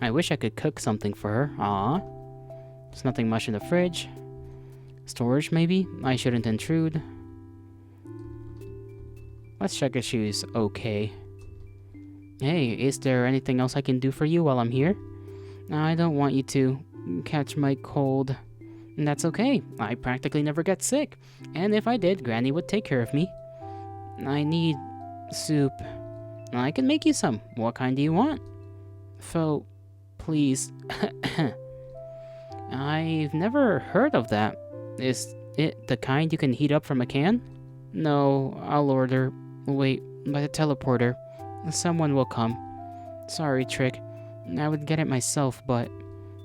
I wish I could cook something for her. Aww. There's nothing much in the fridge. Storage, maybe? I shouldn't intrude. Let's check if she's okay. Hey, is there anything else I can do for you while I'm here? I don't want you to catch my cold. And that's okay. I practically never get sick. And if I did, Granny would take care of me. I need soup. I can make you some. What kind do you want? Pho, please. I've never heard of that. Is it the kind you can heat up from a can? No, I'll order. Wait, by the teleporter. Someone will come. Sorry, Trick. I would get it myself, but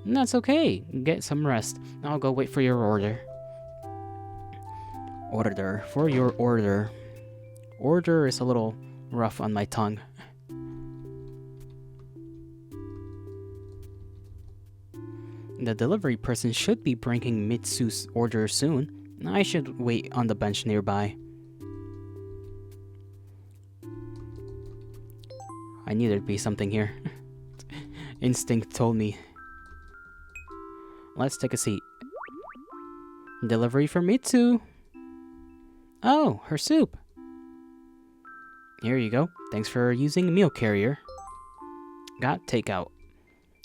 that's okay. Get some rest. I'll go wait for your order. Order. For your order. Order is a little rough on my tongue. The delivery person should be bringing Mitsu's order soon. I should wait on the bench nearby. I knew there'd be something here. Instinct told me. Let's take a seat. Delivery for Mitsu. Oh, her soup. Here you go. Thanks for using meal carrier. Got takeout.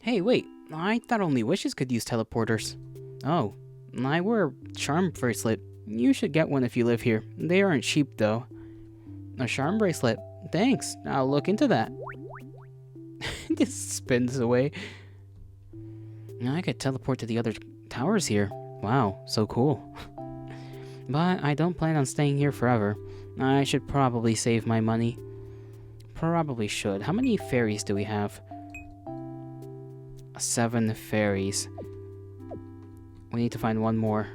Hey, wait. I thought only wishes could use teleporters. Oh, I wear a charm bracelet. You should get one if you live here. They aren't cheap, though. A charm bracelet. Thanks. I'll look into that. Just spins away. Now I could teleport to the other towers here. Wow, so cool. But I don't plan on staying here forever. I should probably save my money. Probably should. How many fairies do we have? 7 fairies. We need to find one more.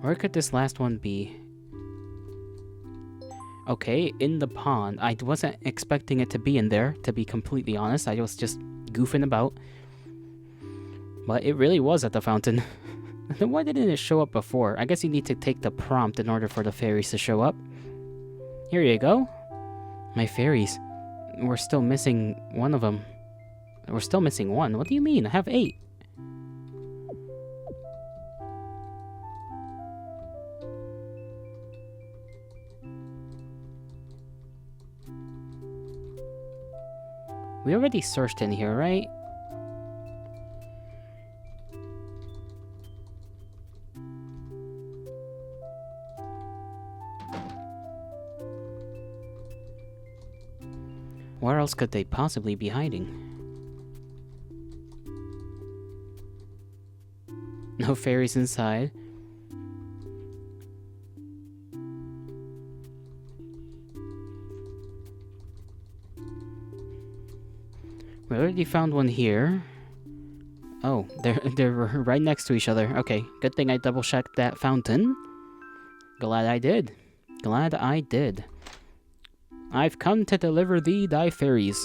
Where could this last one be? Okay, in the pond. I wasn't expecting it to be in there, to be completely honest. I was just goofing about. But it really was at the fountain. Then why didn't it show up before? I guess you need to take the prompt in order for the fairies to show up. Here you go. My fairies. We're still missing one of them. We're still missing one. What do you mean? I have 8. We already searched in here, right? Where else could they possibly be hiding? No fairies inside. We already found one here. Oh, they're right next to each other. Okay, good thing I double-checked that fountain. Glad I did. Glad I did. I've come to deliver thee thy fairies.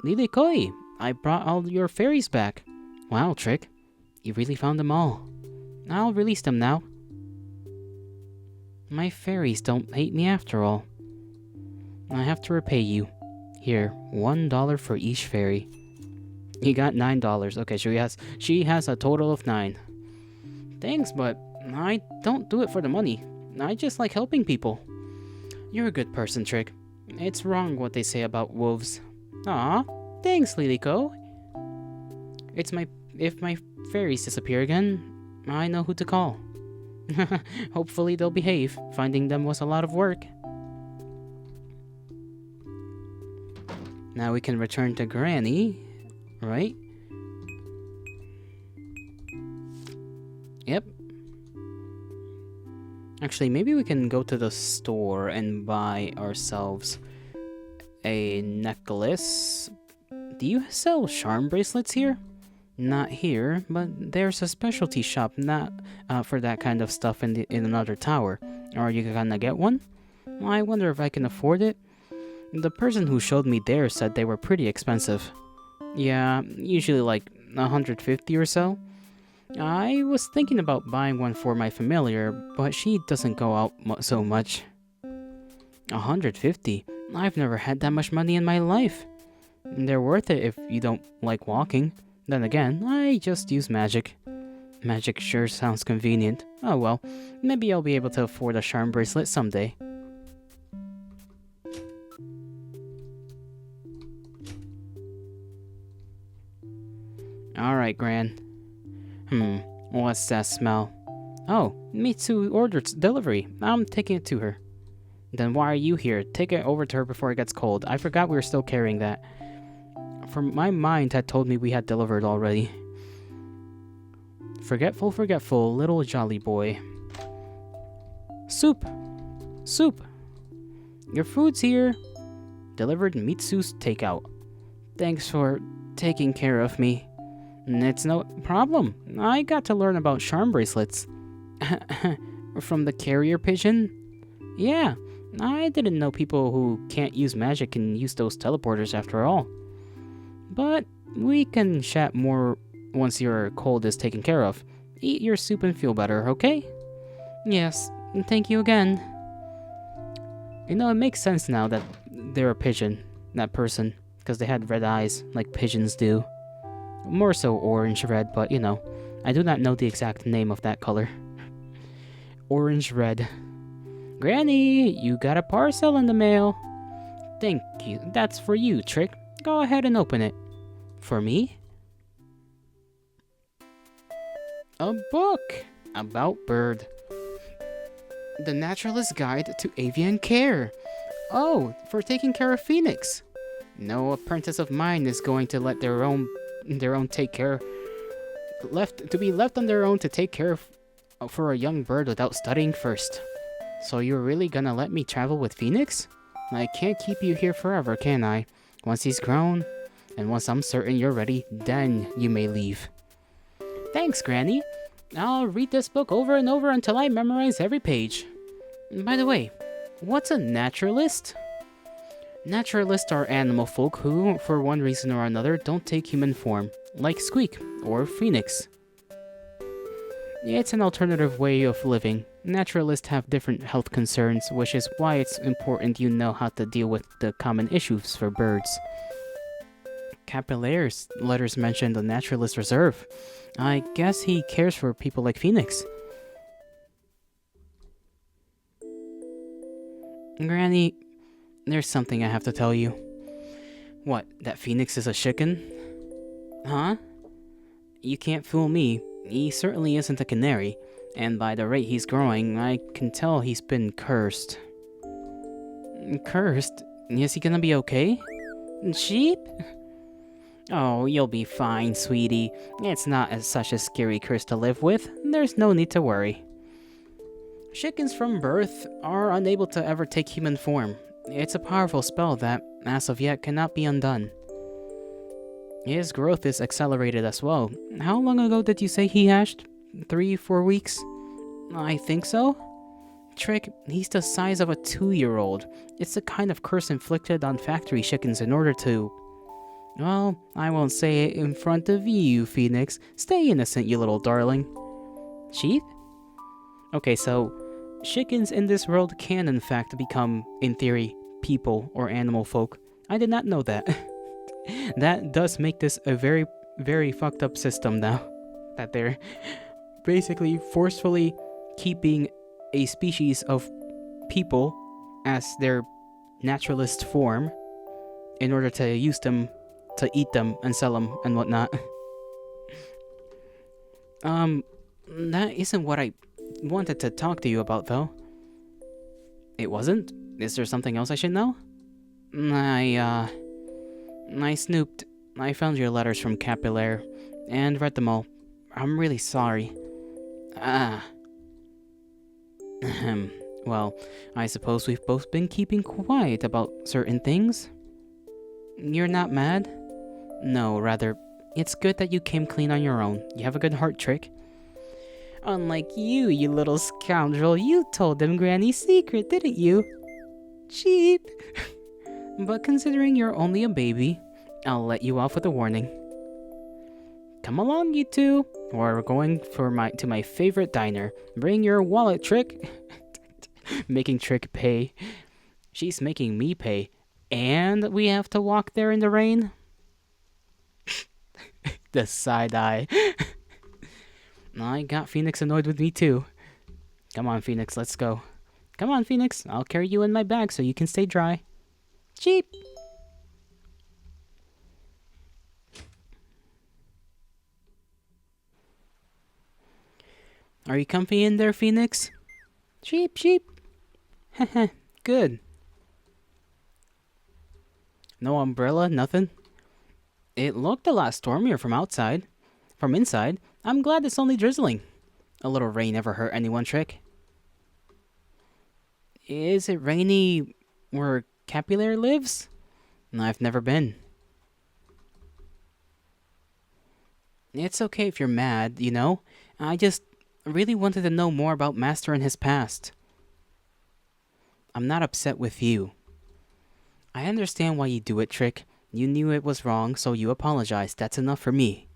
Lilikoi, I brought all your fairies back. Wow, Trick. You really found them all. I'll release them now. My fairies don't hate me after all. I have to repay you. Here, $1 for each fairy. You got $9. Okay, she has a total of 9. Thanks, but I don't do it for the money. I just like helping people. You're a good person, Trick. It's wrong what they say about wolves. Aw, thanks, Liliko. If my fairies disappear again, I know who to call. Hopefully they'll behave. Finding them was a lot of work. Now we can return to Granny, right? Yep. Actually, maybe we can go to the store and buy ourselves a necklace. Do you sell charm bracelets here? Not here, but there's a specialty shop not for that kind of stuff in another tower. Are you gonna get one? I wonder if I can afford it. The person who showed me there said they were pretty expensive. Yeah, usually like 150 or so. I was thinking about buying one for my familiar, but she doesn't go out so much. 150? I've never had that much money in my life. They're worth it if you don't like walking. Then again, I just use magic. Magic sure sounds convenient. Oh well, maybe I'll be able to afford a charm bracelet someday. Alright, Gran. What's that smell? Oh, Mitsu ordered delivery. I'm taking it to her. Then why are you here? Take it over to her before it gets cold. I forgot we were still carrying that. For my mind had told me we had delivered already. Forgetful, little jolly boy. Soup! Soup! Your food's here. Delivered Mitsu's takeout. Thanks for taking care of me. It's no problem. I got to learn about charm bracelets. From the carrier pigeon? Yeah, I didn't know people who can't use magic can use those teleporters after all. But we can chat more once your cold is taken care of. Eat your soup and feel better, okay? Yes, thank you again. You know, it makes sense now that they're a pigeon, that person, because they had red eyes like pigeons do. More so orange-red, but you know, I do not know the exact name of that color. Orange-red. Granny, you got a parcel in the mail. Thank you. That's for you, Trick. Go ahead and open it. For me? A book about Bird. The Naturalist's Guide to Avian Care. Oh, for taking care of Phoenix. No apprentice of mine is going to let their own take care left on their own to take care of for a young bird without studying first. So you're really gonna let me travel with Phoenix? I can't keep you here forever, can I? Once he's grown, and once I'm certain you're ready, then you may leave. Thanks, Granny. I'll read this book over and over until I memorize every page. By the way, what's a naturalist? Naturalists are animal folk who, for one reason or another, don't take human form, like Squeak or Phoenix. It's an alternative way of living. Naturalists have different health concerns, which is why it's important you know how to deal with the common issues for birds. Capillaire's letters mention the Naturalist Reserve. I guess he cares for people like Phoenix. Granny, there's something I have to tell you. What, that Phoenix is a chicken? Huh? You can't fool me. He certainly isn't a canary, and by the rate he's growing, I can tell he's been cursed. Cursed? Is he gonna be okay? Sheep? Oh, you'll be fine, sweetie. It's not such a scary curse to live with. There's no need to worry. Chickens from birth are unable to ever take human form. It's a powerful spell that, as of yet, cannot be undone. His growth is accelerated as well. How long ago did you say he hatched? 3-4 weeks? I think so. Trick, he's the size of a 2-year-old. It's the kind of curse inflicted on factory chickens in order to... Well, I won't say it in front of you, Phoenix. Stay innocent, you little darling. Sheep? Okay, so... chickens in this world can in fact become, in theory, people or animal folk. I did not know that. That does make this a very, very fucked up system now. That they're basically forcefully keeping a species of people as their naturalist form in order to use them, to eat them and sell them and whatnot. That isn't what I wanted to talk to you about, though. It wasn't? Is there something else I should know? I snooped. I found your letters from Capillaire and read them all. I'm really sorry. Well, I suppose we've both been keeping quiet about certain things. You're not mad? No, rather, it's good that you came clean on your own. You have a good heart, Trick. Unlike you, you little scoundrel, you told them Granny's secret, didn't you? Cheap. But considering you're only a baby, I'll let you off with a warning. Come along, you two. We're going to my favorite diner. Bring your wallet, Trick. Making Trick pay. She's making me pay. And we have to walk there in the rain? The side eye. I got Phoenix annoyed with me too. Come on, Phoenix, let's go. Come on, Phoenix, I'll carry you in my bag so you can stay dry. Cheap. Are you comfy in there, Phoenix? Sheep, sheep. Heh, good. No umbrella, nothing? It looked a lot stormier from outside. From inside, I'm glad it's only drizzling. A little rain never hurt anyone, Trick. Is it rainy where Capillaire lives? I've never been. It's okay if you're mad, you know? I just really wanted to know more about Master and his past. I'm not upset with you. I understand why you do it, Trick. You knew it was wrong, so you apologized. That's enough for me.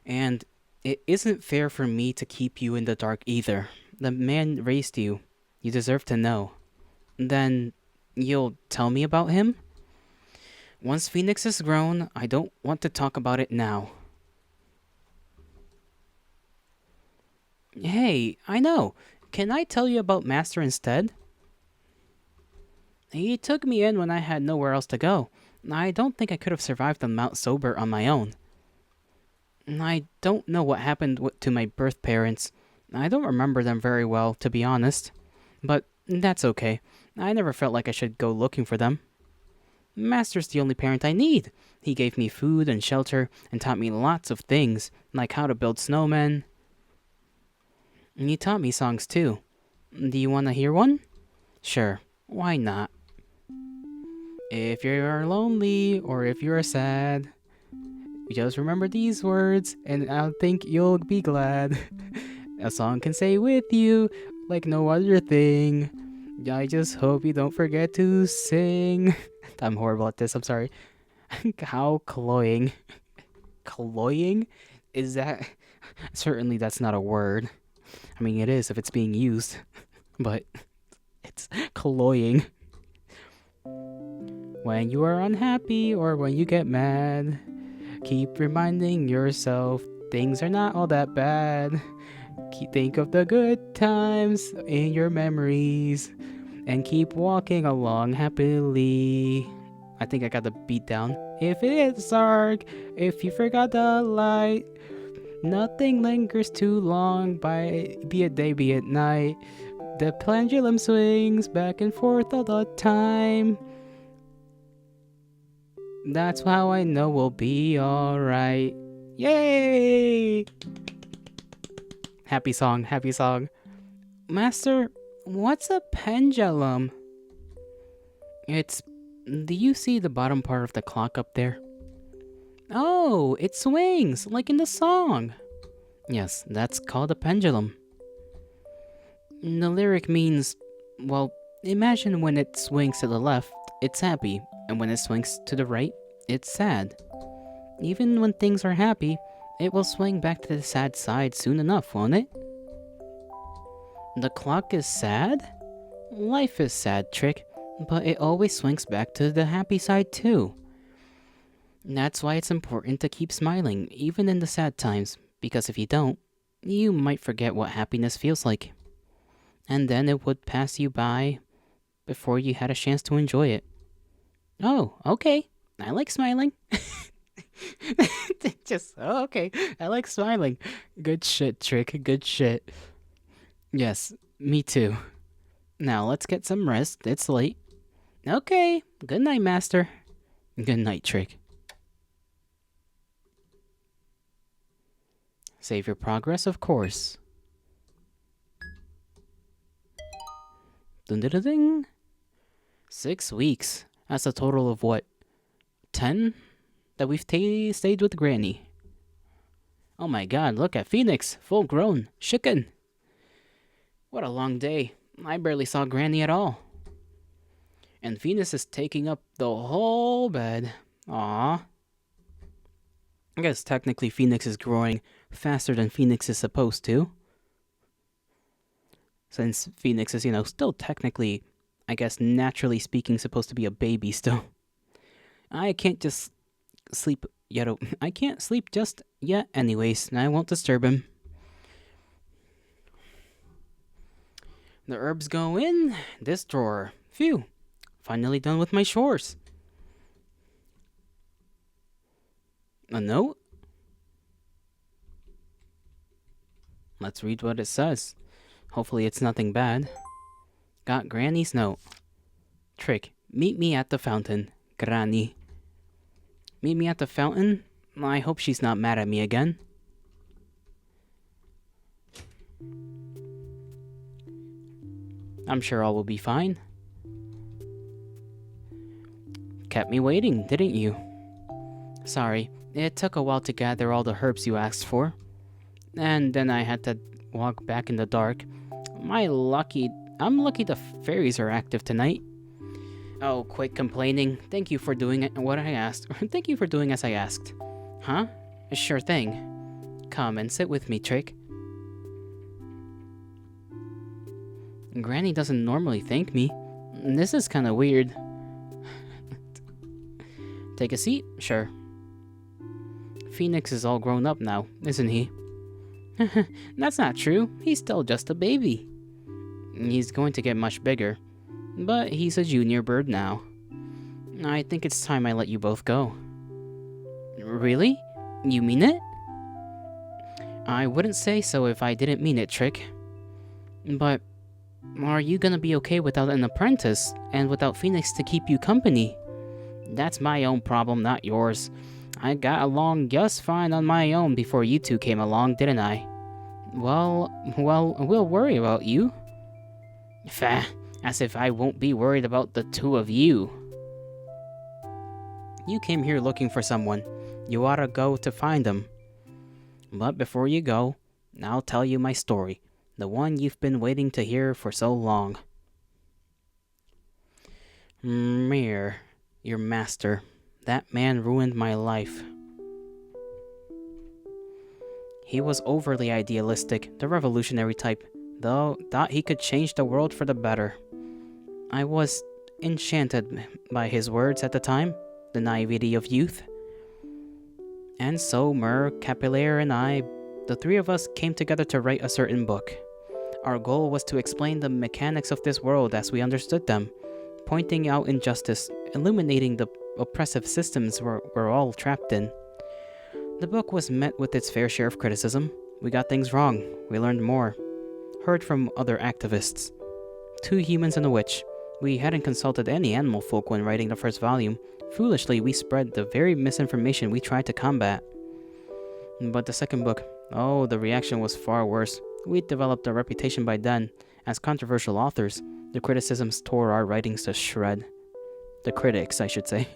And it isn't fair for me to keep you in the dark either. The man raised you. You deserve to know. Then you'll tell me about him? Once Phoenix is grown, I don't want to talk about it now. Hey, I know. Can I tell you about Master instead? He took me in when I had nowhere else to go. I don't think I could have survived the Mount Sober on my own. I don't know what happened to my birth parents. I don't remember them very well, to be honest. But that's okay. I never felt like I should go looking for them. Master's the only parent I need. He gave me food and shelter and taught me lots of things, like how to build snowmen. And he taught me songs too. Do you want to hear one? Sure, why not? If you're lonely or if you're sad, just remember these words and I think you'll be glad. A song can stay with you like no other thing. I just hope you don't forget to sing. I'm horrible at this, I'm sorry. How cloying. Cloying? Is that... Certainly that's not a word. I mean, it is if it's being used. But it's cloying. When you are unhappy or when you get mad, keep reminding yourself things are not all that bad. Think of the good times in your memories and keep walking along happily. I think I got the beat down. If it's dark, if you forgot the light, nothing lingers too long, be it day, be it night. The pendulum swings back and forth all the time. That's how I know we'll be alright. Yay! Happy song, happy song. Master, what's a pendulum? Do you see the bottom part of the clock up there? Oh, it swings, like in the song. Yes, that's called a pendulum. The lyric means, well, imagine when it swings to the left, it's happy, and when it swings to the right, it's sad. Even when things are happy, it will swing back to the sad side soon enough, won't it? The clock is sad? Life is sad, Trick, but it always swings back to the happy side too. That's why it's important to keep smiling, even in the sad times, because if you don't, you might forget what happiness feels like. And then it would pass you by before you had a chance to enjoy it. Oh, okay. I like smiling. Okay. I like smiling. Good shit, Trick. Good shit. Yes, me too. Now let's get some rest. It's late. Okay. Good night, Master. Good night, Trick. Save your progress, of course. Dun dun dun ding. 6 weeks. That's a total of what? 10? That we've stayed with Granny. Oh my god, look at Phoenix. Full grown. Chicken. What a long day. I barely saw Granny at all. And Phoenix is taking up the whole bed. Aww. I guess technically Phoenix is growing faster than Phoenix is supposed to. Since Phoenix is, still technically, I guess naturally speaking, supposed to be a baby still. I can't just sleep yet. I can't sleep just yet anyways, and I won't disturb him. The herbs go in this drawer. Phew. Finally done with my chores. A note? Let's read what it says. Hopefully it's nothing bad. Got Granny's note. Trick, meet me at the fountain. Granny. Meet me at the fountain? I hope she's not mad at me again. I'm sure all will be fine. Kept me waiting, didn't you? Sorry, it took a while to gather all the herbs you asked for. And then I had to walk back in the dark. I'm lucky the fairies are active tonight. Oh, quit complaining. Thank you for doing what I asked. Thank you for doing as I asked. Huh? Sure thing. Come and sit with me, Trick. Granny doesn't normally thank me. This is kinda weird. Take a seat? Sure. Phoenix is all grown up now, isn't he? That's not true. He's still just a baby. He's going to get much bigger. but he's a junior bird now. I think it's time I let you both go. Really? You mean it? I wouldn't say so if I didn't mean it, Trick. But are you gonna be okay without an apprentice, and without Phoenix to keep you company? That's my own problem, not yours. I got along just fine on my own before you two came along, didn't I? Well, we'll worry about you. Fah, as if I won't be worried about the two of you. You came here looking for someone. You oughta go to find them. But before you go, I'll tell you my story, the one you've been waiting to hear for so long. Mir, your master. That man ruined my life. He was overly idealistic, the revolutionary type, though thought he could change the world for the better. I was enchanted by his words at the time, the naivety of youth. And so Mur, Capillare, and I, the three of us came together to write a certain book. Our goal was to explain the mechanics of this world as we understood them, pointing out injustice, illuminating the oppressive systems we're all trapped in. The book was met with its fair share of criticism. We got things wrong. We learned more. Heard from other activists. 2 humans and a witch. We hadn't consulted any animal folk when writing the first volume. Foolishly, we spread the very misinformation we tried to combat. But the second book, oh, the reaction was far worse. We'd developed a reputation by then. As controversial authors, the criticisms tore our writings to shred. The critics, I should say.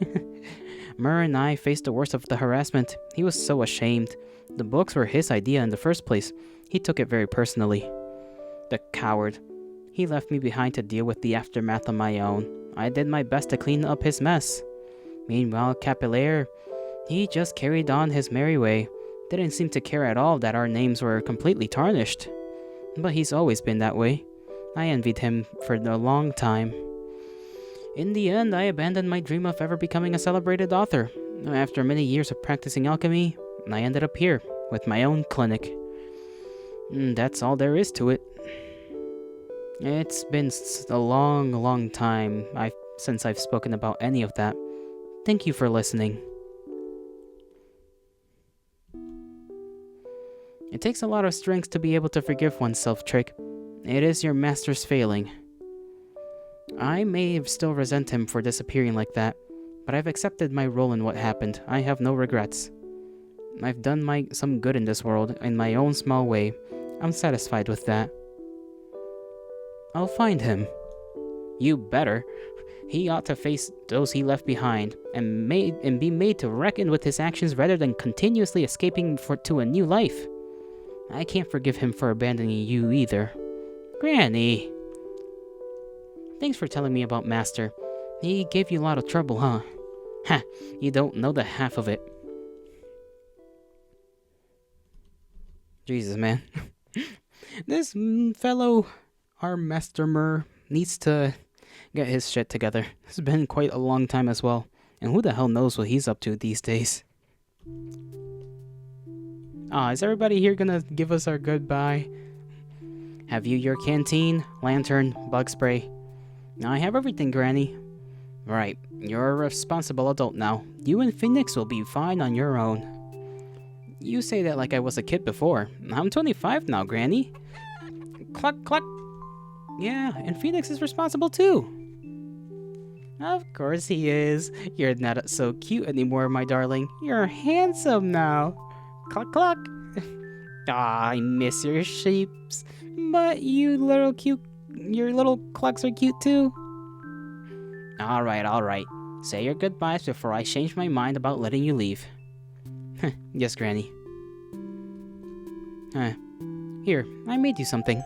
Mur and I faced the worst of the harassment. He was so ashamed. The books were his idea in the first place. He took it very personally. The coward. He left me behind to deal with the aftermath on my own. I did my best to clean up his mess. Meanwhile, Capillare, he just carried on his merry way. Didn't seem to care at all that our names were completely tarnished. But he's always been that way. I envied him for a long time. In the end, I abandoned my dream of ever becoming a celebrated author. After many years of practicing alchemy, I ended up here, with my own clinic. That's all there is to it. It's been a long time since I've spoken about any of that. Thank you for listening. It takes a lot of strength to be able to forgive oneself, Trick. It is your master's failing. I may still resent him for disappearing like that, but I've accepted my role in what happened. I have no regrets. I've done some good in this world, in my own small way. I'm satisfied with that. I'll find him. You better. He ought to face those he left behind, and be made to reckon with his actions rather than continuously escaping to a new life. I can't forgive him for abandoning you either. Granny! Thanks for telling me about Master. He gave you a lot of trouble, huh? Ha! You don't know the half of it. Jesus, man. This fellow, our Master Mur, needs to get his shit together. It's been quite a long time as well. And who the hell knows what he's up to these days? Is everybody here gonna give us our goodbye? Have you your canteen, lantern, bug spray? I have everything, Granny. Right, you're a responsible adult now. You and Phoenix will be fine on your own. You say that like I was a kid before. I'm 25 now, Granny. Cluck, cluck. Yeah, and Phoenix is responsible too. Of course he is. You're not so cute anymore, my darling. You're handsome now. Cluck, cluck. I miss your sheeps. But your little clucks are cute too. Alright. Say your goodbyes before I change my mind about letting you leave. Yes, Granny. Here, I made you something.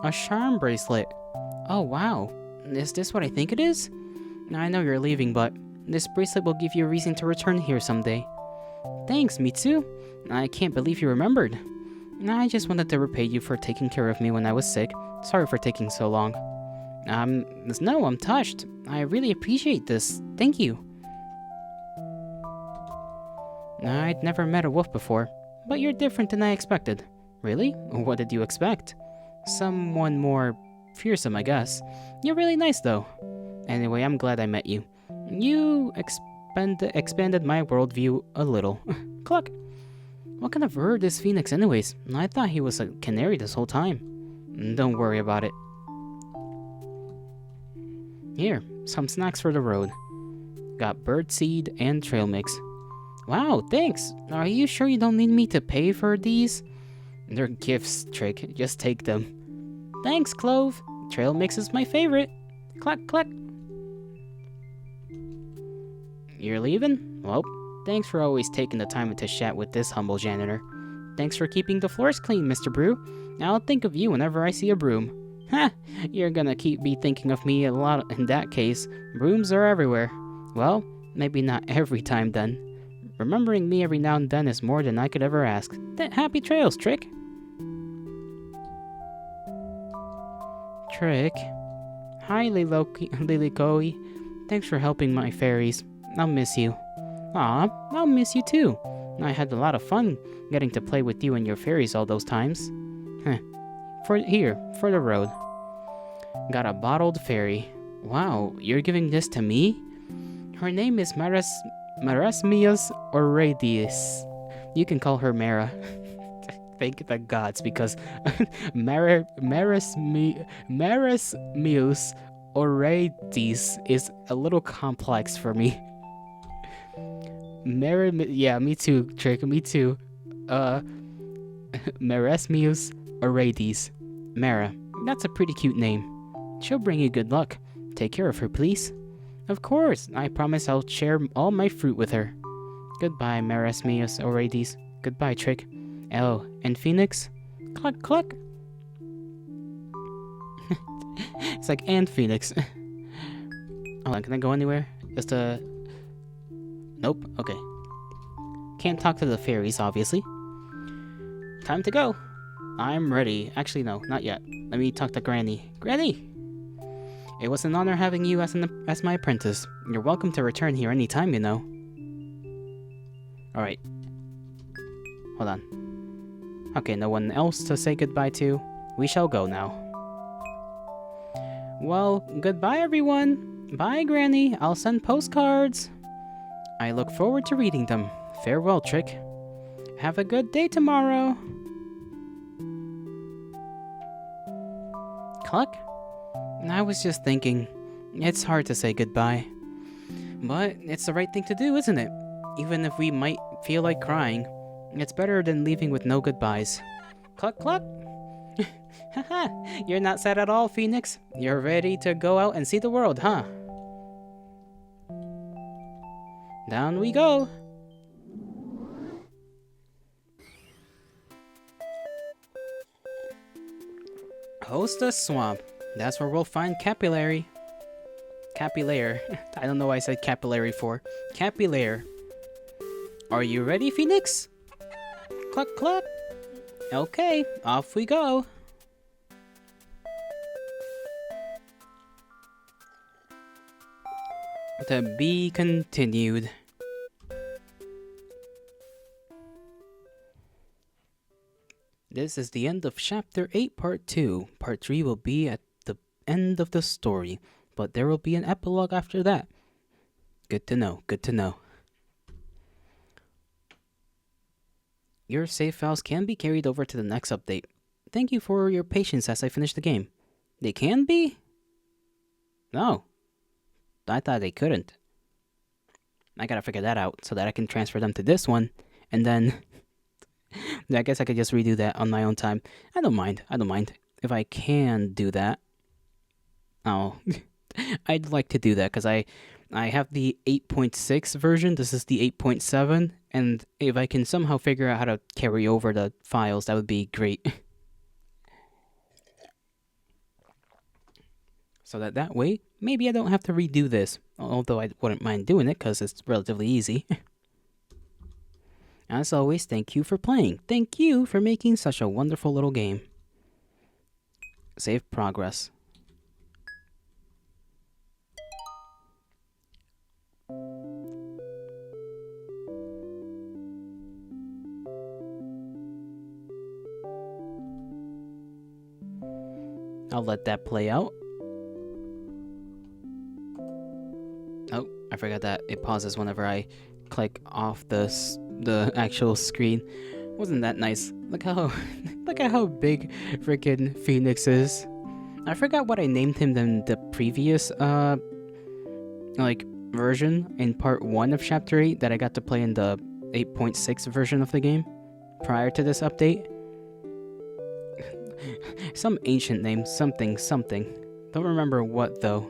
A charm bracelet. Oh, wow. Is this what I think it is? I know you're leaving, but this bracelet will give you a reason to return here someday. Thanks, Mitsu. I can't believe you remembered. I just wanted to repay you for taking care of me when I was sick. Sorry for taking so long. No, I'm touched. I really appreciate this. Thank you. I'd never met a wolf before, but you're different than I expected. Really? What did you expect? Someone more fearsome, I guess. You're really nice, though. Anyway, I'm glad I met you. You expanded my worldview a little. Cluck! What kind of bird is Phoenix, anyways? I thought he was a canary this whole time. Don't worry about it. Here, some snacks for the road. Got birdseed and trail mix. Wow, thanks. Are you sure you don't need me to pay for these? They're gifts, Trick. Just take them. Thanks, Clove. Trail mix is my favorite. Cluck, cluck. You're leaving? Well, thanks for always taking the time to chat with this humble janitor. Thanks for keeping the floors clean, Mr. Brew. I'll think of you whenever I see a broom. Ha! You're gonna be thinking of me a lot in that case. Brooms are everywhere. Well, maybe not every time then. Remembering me every now and then is more than I could ever ask. Happy trails, Trick! Trick? Hi, Lilikoi. Thanks for helping my fairies. I'll miss you. Aw, I'll miss you too. I had a lot of fun getting to play with you and your fairies all those times. For the road. Got a bottled fairy. Wow, you're giving this to me? Her name is Marasmius Oradius. You can call her Mara. Thank the gods, because Marasmius Oradius is a little complex for me. Yeah, me too, Trick, me too. Marasmius Oradius. Mara, that's a pretty cute name. She'll bring you good luck. Take care of her, please. Of course, I promise I'll share all my fruit with her. Goodbye, Marasmius Oradius. Goodbye, Trick. Oh, and Phoenix? Cluck, cluck. It's like, and Phoenix. Hold on, can I go anywhere? Nope, okay. Can't talk to the fairies, obviously. Time to go. I'm ready. Actually, no, not yet. Let me talk to Granny. Granny! It was an honor having you as my apprentice. You're welcome to return here anytime, you know. Alright. Hold on. Okay, no one else to say goodbye to. We shall go now. Well, goodbye everyone. Bye, Granny. I'll send postcards. I look forward to reading them. Farewell, Trick. Have a good day tomorrow. Cluck? I was just thinking, it's hard to say goodbye. But it's the right thing to do, isn't it? Even if we might feel like crying, it's better than leaving with no goodbyes. Cluck, cluck! Haha, you're not sad at all, Phoenix. You're ready to go out and see the world, huh? Down we go! Hostess Swamp. That's where we'll find Capillary. Capillaire. I don't know why I said capillary for. Capillaire. Are you ready, Phoenix? Cluck, cluck. Okay, off we go. To be continued. This is the end of Chapter 8, Part 2. Part 3 will be at the end of the story, but there will be an epilogue after that. Good to know, good to know. Your save files can be carried over to the next update. Thank you for your patience as I finish the game. They can be? No. I thought they couldn't. I gotta figure that out so that I can transfer them to this one, and then I guess I could just redo that on my own time. I don't mind. If I can do that, I'd like to do that, because I have the 8.6 version. This is the 8.7, and if I can somehow figure out how to carry over the files, that would be great. So that way, maybe I don't have to redo this, although I wouldn't mind doing it, because it's relatively easy. As always, thank you for playing. Thank you for making such a wonderful little game. Save progress. I'll let that play out. Oh, I forgot that it pauses whenever I click off the actual screen. Wasn't that nice? Look how look at how big freaking Phoenix is. I forgot what I named him in the previous like version in part 1 of chapter 8 that I got to play in the 8.6 version of the game prior to this update. Some ancient name, something. Don't remember what though.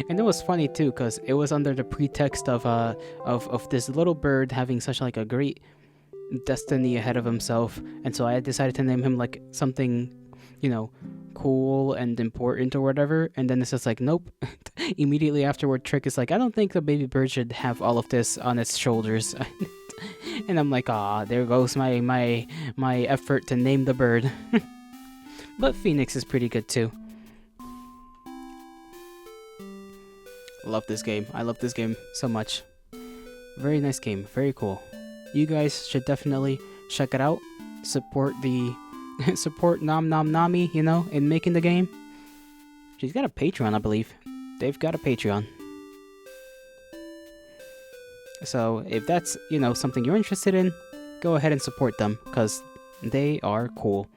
And it was funny too, cause it was under the pretext of this little bird having such like a great destiny ahead of himself, and so I decided to name him like something, you know, cool and important or whatever. And then it's just like, nope. Immediately afterward, Trick is like, I don't think the baby bird should have all of this on its shoulders. And I'm like, ah, there goes my effort to name the bird. But Phoenix is pretty good too. Love this game. I love this game so much. Very nice game. Very cool. You guys should definitely check it out. Support support Nami, you know, in making the game. She's got a Patreon, I believe. They've got a Patreon. So if that's, you know, something you're interested in, go ahead and support them, because they are cool.